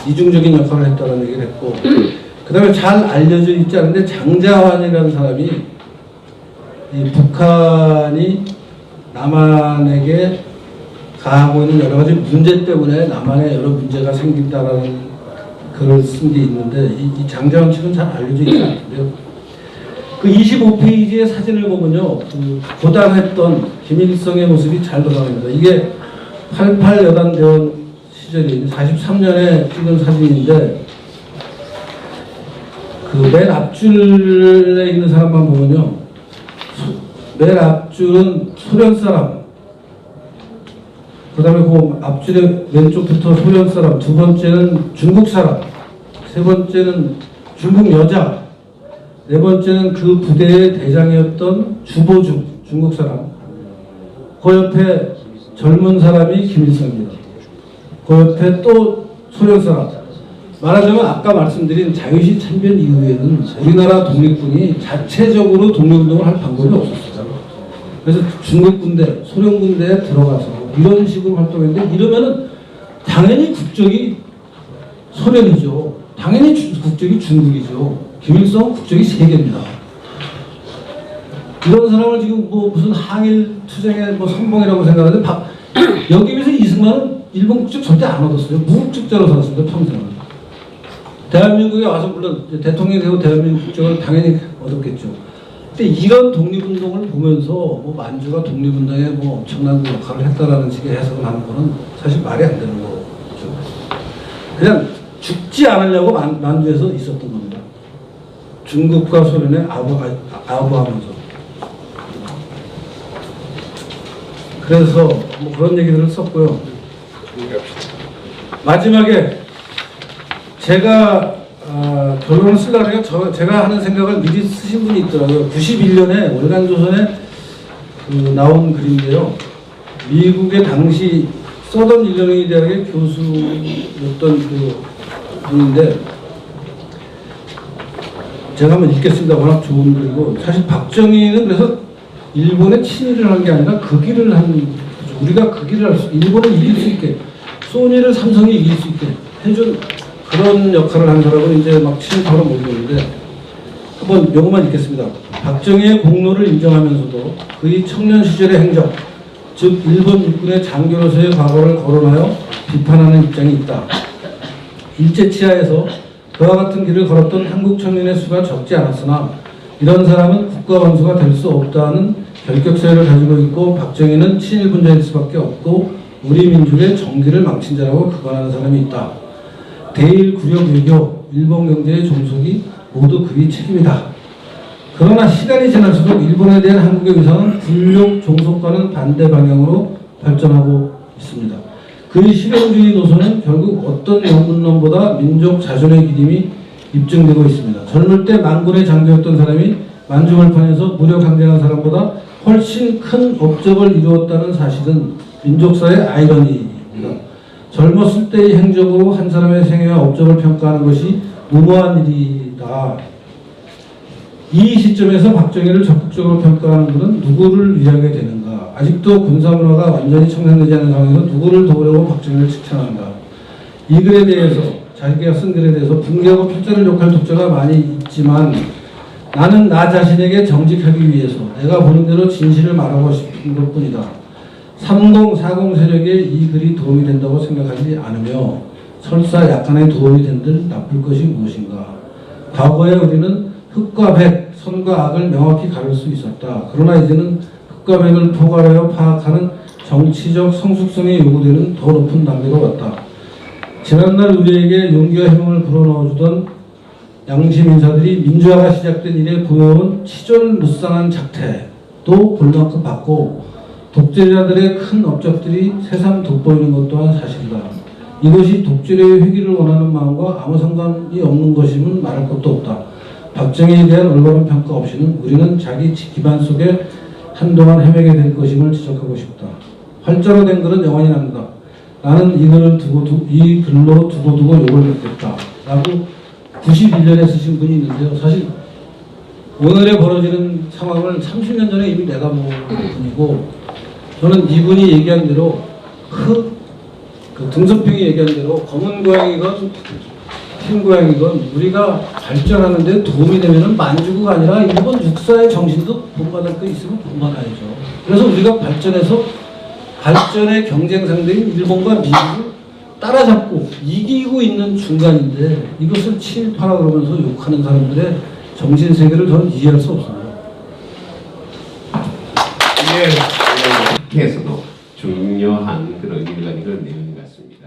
이중적인 역할을 했다는 얘기를 했고, 그 다음에 잘 알려져 있지 않은데 장자환이라는 사람이 이 북한이 남한에게 가하고 있는 여러 가지 문제 때문에 남한에 여러 문제가 생긴다라는 글을 쓴 게 있는데 이 장자환 측은 잘 알려져 있지 않는데요. 그 25페이지의 사진을 보면요, 그 고단했던 김일성의 모습이 잘 드러납니다. 이게 88 여단대원 시절이 43년에 찍은 사진인데, 그 맨 앞줄에 있는 사람만 보면요, 맨 앞줄은 소련 사람, 그 다음에 그 앞줄의 왼쪽부터 소련 사람, 두 번째는 중국 사람, 세 번째는 중국 여자, 네 번째는 그 부대의 대장이었던 주보중, 중국 사람. 그 옆에 젊은 사람이 김일성입니다. 그 옆에 또 소련 사람. 말하자면 아까 말씀드린 자유시 참변 이후에는 우리나라 독립군이 자체적으로 독립운동을 할 방법이 없었어요. 그래서 중국 군대, 소련 군대에 들어가서 이런 식으로 활동했는데 이러면은 당연히 국적이 소련이죠. 당연히 국적이 중국이죠. 김일성 국적이 세계입니다. 이런 사람을 지금 뭐 무슨 항일 투쟁의 뭐 선봉이라고 생각하는데 여기 비해서 이승만은 일본 국적 절대 안 얻었어요. 무국적자로 살았습니다. 평생을. 대한민국에 와서 물론 대통령이 되고 대한민국 국적을 당연히 얻었겠죠. 근데 이런 독립운동을 보면서 뭐 만주가 독립운동에 뭐 엄청난 역할을 했다라는 식의 해석을 하는 거는 사실 말이 안 되는 거죠. 그냥 죽지 않으려고 만주에서 있었던 겁니다. 중국과 소련에 아부하면서. 그래서 뭐 그런 얘기들을 썼고요. 마지막에 제가 결론을 쓰려니까 제가 하는 생각을 미리 쓰신 분이 있더라고요. 91년에 월간조선에 나온 글인데요. 미국의 당시 서던 일리노이 대학의 교수였던 그 분인데 제가 한번 읽겠습니다. 워낙 좋은 글이고 사실 박정희는 그래서 일본의 친일을 한 게 아니라 그 길을 한 우리가 그 길을 할 수 일본을 이길 수 있게 소니를 삼성이 이길 수 있게 해준 그런 역할을 한 사람은 이제 막 친일파로 몰리는데 한번 요것만 읽겠습니다. 박정희의 공로를 인정하면서도 그의 청년 시절의 행적, 즉 일본 육군의 장교로서의 과거를 거론하여 비판하는 입장이 있다. 일제치하에서 그와 같은 길을 걸었던 한국 청년의 수가 적지 않았으나 이런 사람은 국가 원수가 될 수 없다는 결격사유를 가지고 있고 박정희는 친일분자일 수밖에 없고 우리 민족의 정기를 망친 자라고 극언하는 사람이 있다. 대일 구력 외교, 일본 경제의 종속이 모두 그의 책임이다. 그러나 시간이 지날수록 일본에 대한 한국의 위상은 군력 종속과는 반대 방향으로 발전하고 있습니다. 그의 실용주의 노선은 결국 어떤 명문론보다 민족 자존의 기림이 입증되고 있습니다. 젊을 때 만군의 장교였던 사람이 만주벌판에서 무력 항쟁한 사람보다 훨씬 큰 업적을 이루었다는 사실은 민족사의 아이러니입니다. 젊었을 때의 행적으로 한 사람의 생애와 업적을 평가하는 것이 무모한 일이다. 이 시점에서 박정희를 적극적으로 평가하는 것은 누구를 위하게 되는가? 아직도 군사문화가 완전히 청산되지 않은 상황에서 누구를 도우려고 박정희를 칭찬한가? 이 글에 대해서 자기가 쓴 글에 대해서 붕괴하고 필자를 욕할 독자가 많이 있지만 나는 나 자신에게 정직하기 위해서 내가 보는 대로 진실을 말하고 싶은 것뿐이다. 3040 세력에 이 글이 도움이 된다고 생각하지 않으며 설사 약간의 도움이 된들 나쁠 것이 무엇인가. 과거에 우리는 흑과 백, 선과 악을 명확히 가릴 수 있었다. 그러나 이제는 흑과 백을 포괄하여 파악하는 정치적 성숙성이 요구되는 더 높은 단계로 왔다. 지난날 우리에게 용기와 희망을 불어넣어주던 양심 인사들이 민주화가 시작된 이래 보여온 치졸무쌍한 작태도 볼만큼 받고 독재자들의 큰 업적들이 새삼 돋보이는 것 또한 사실이다. 이것이 독재의 회귀를 원하는 마음과 아무 상관이 없는 것임은 말할 것도 없다. 박정희에 대한 올바른 평가 없이는 우리는 자기 기반 속에 한동안 헤매게 될 것임을 지적하고 싶다. 활자로 된 글은 영원히 남는다. 나는 이 글로 두고두고 욕을 먹겠다. 라고 91년에 쓰신 분이 있는데요. 사실 오늘에 벌어지는 상황을 30년 전에 이미 내다본 분이고 저는 이분이 얘기한 대로 그 등선평이 얘기한 대로 검은 고양이건 흰 고양이건 우리가 발전하는 데 도움이 되면은 만주국 아니라 일본 육사의 정신도 본받을 거 있으면 본받아야죠. 그래서 우리가 발전해서 발전의 경쟁 상대인 일본과 미국을 따라잡고 이기고 있는 중간인데 이것을 친일파라 그러면서 욕하는 사람들의 정신세계를 저는 이해할 수 없습니다. 네, 에서도 중요한 그런 일관이 그런 내용인 것 같습니다.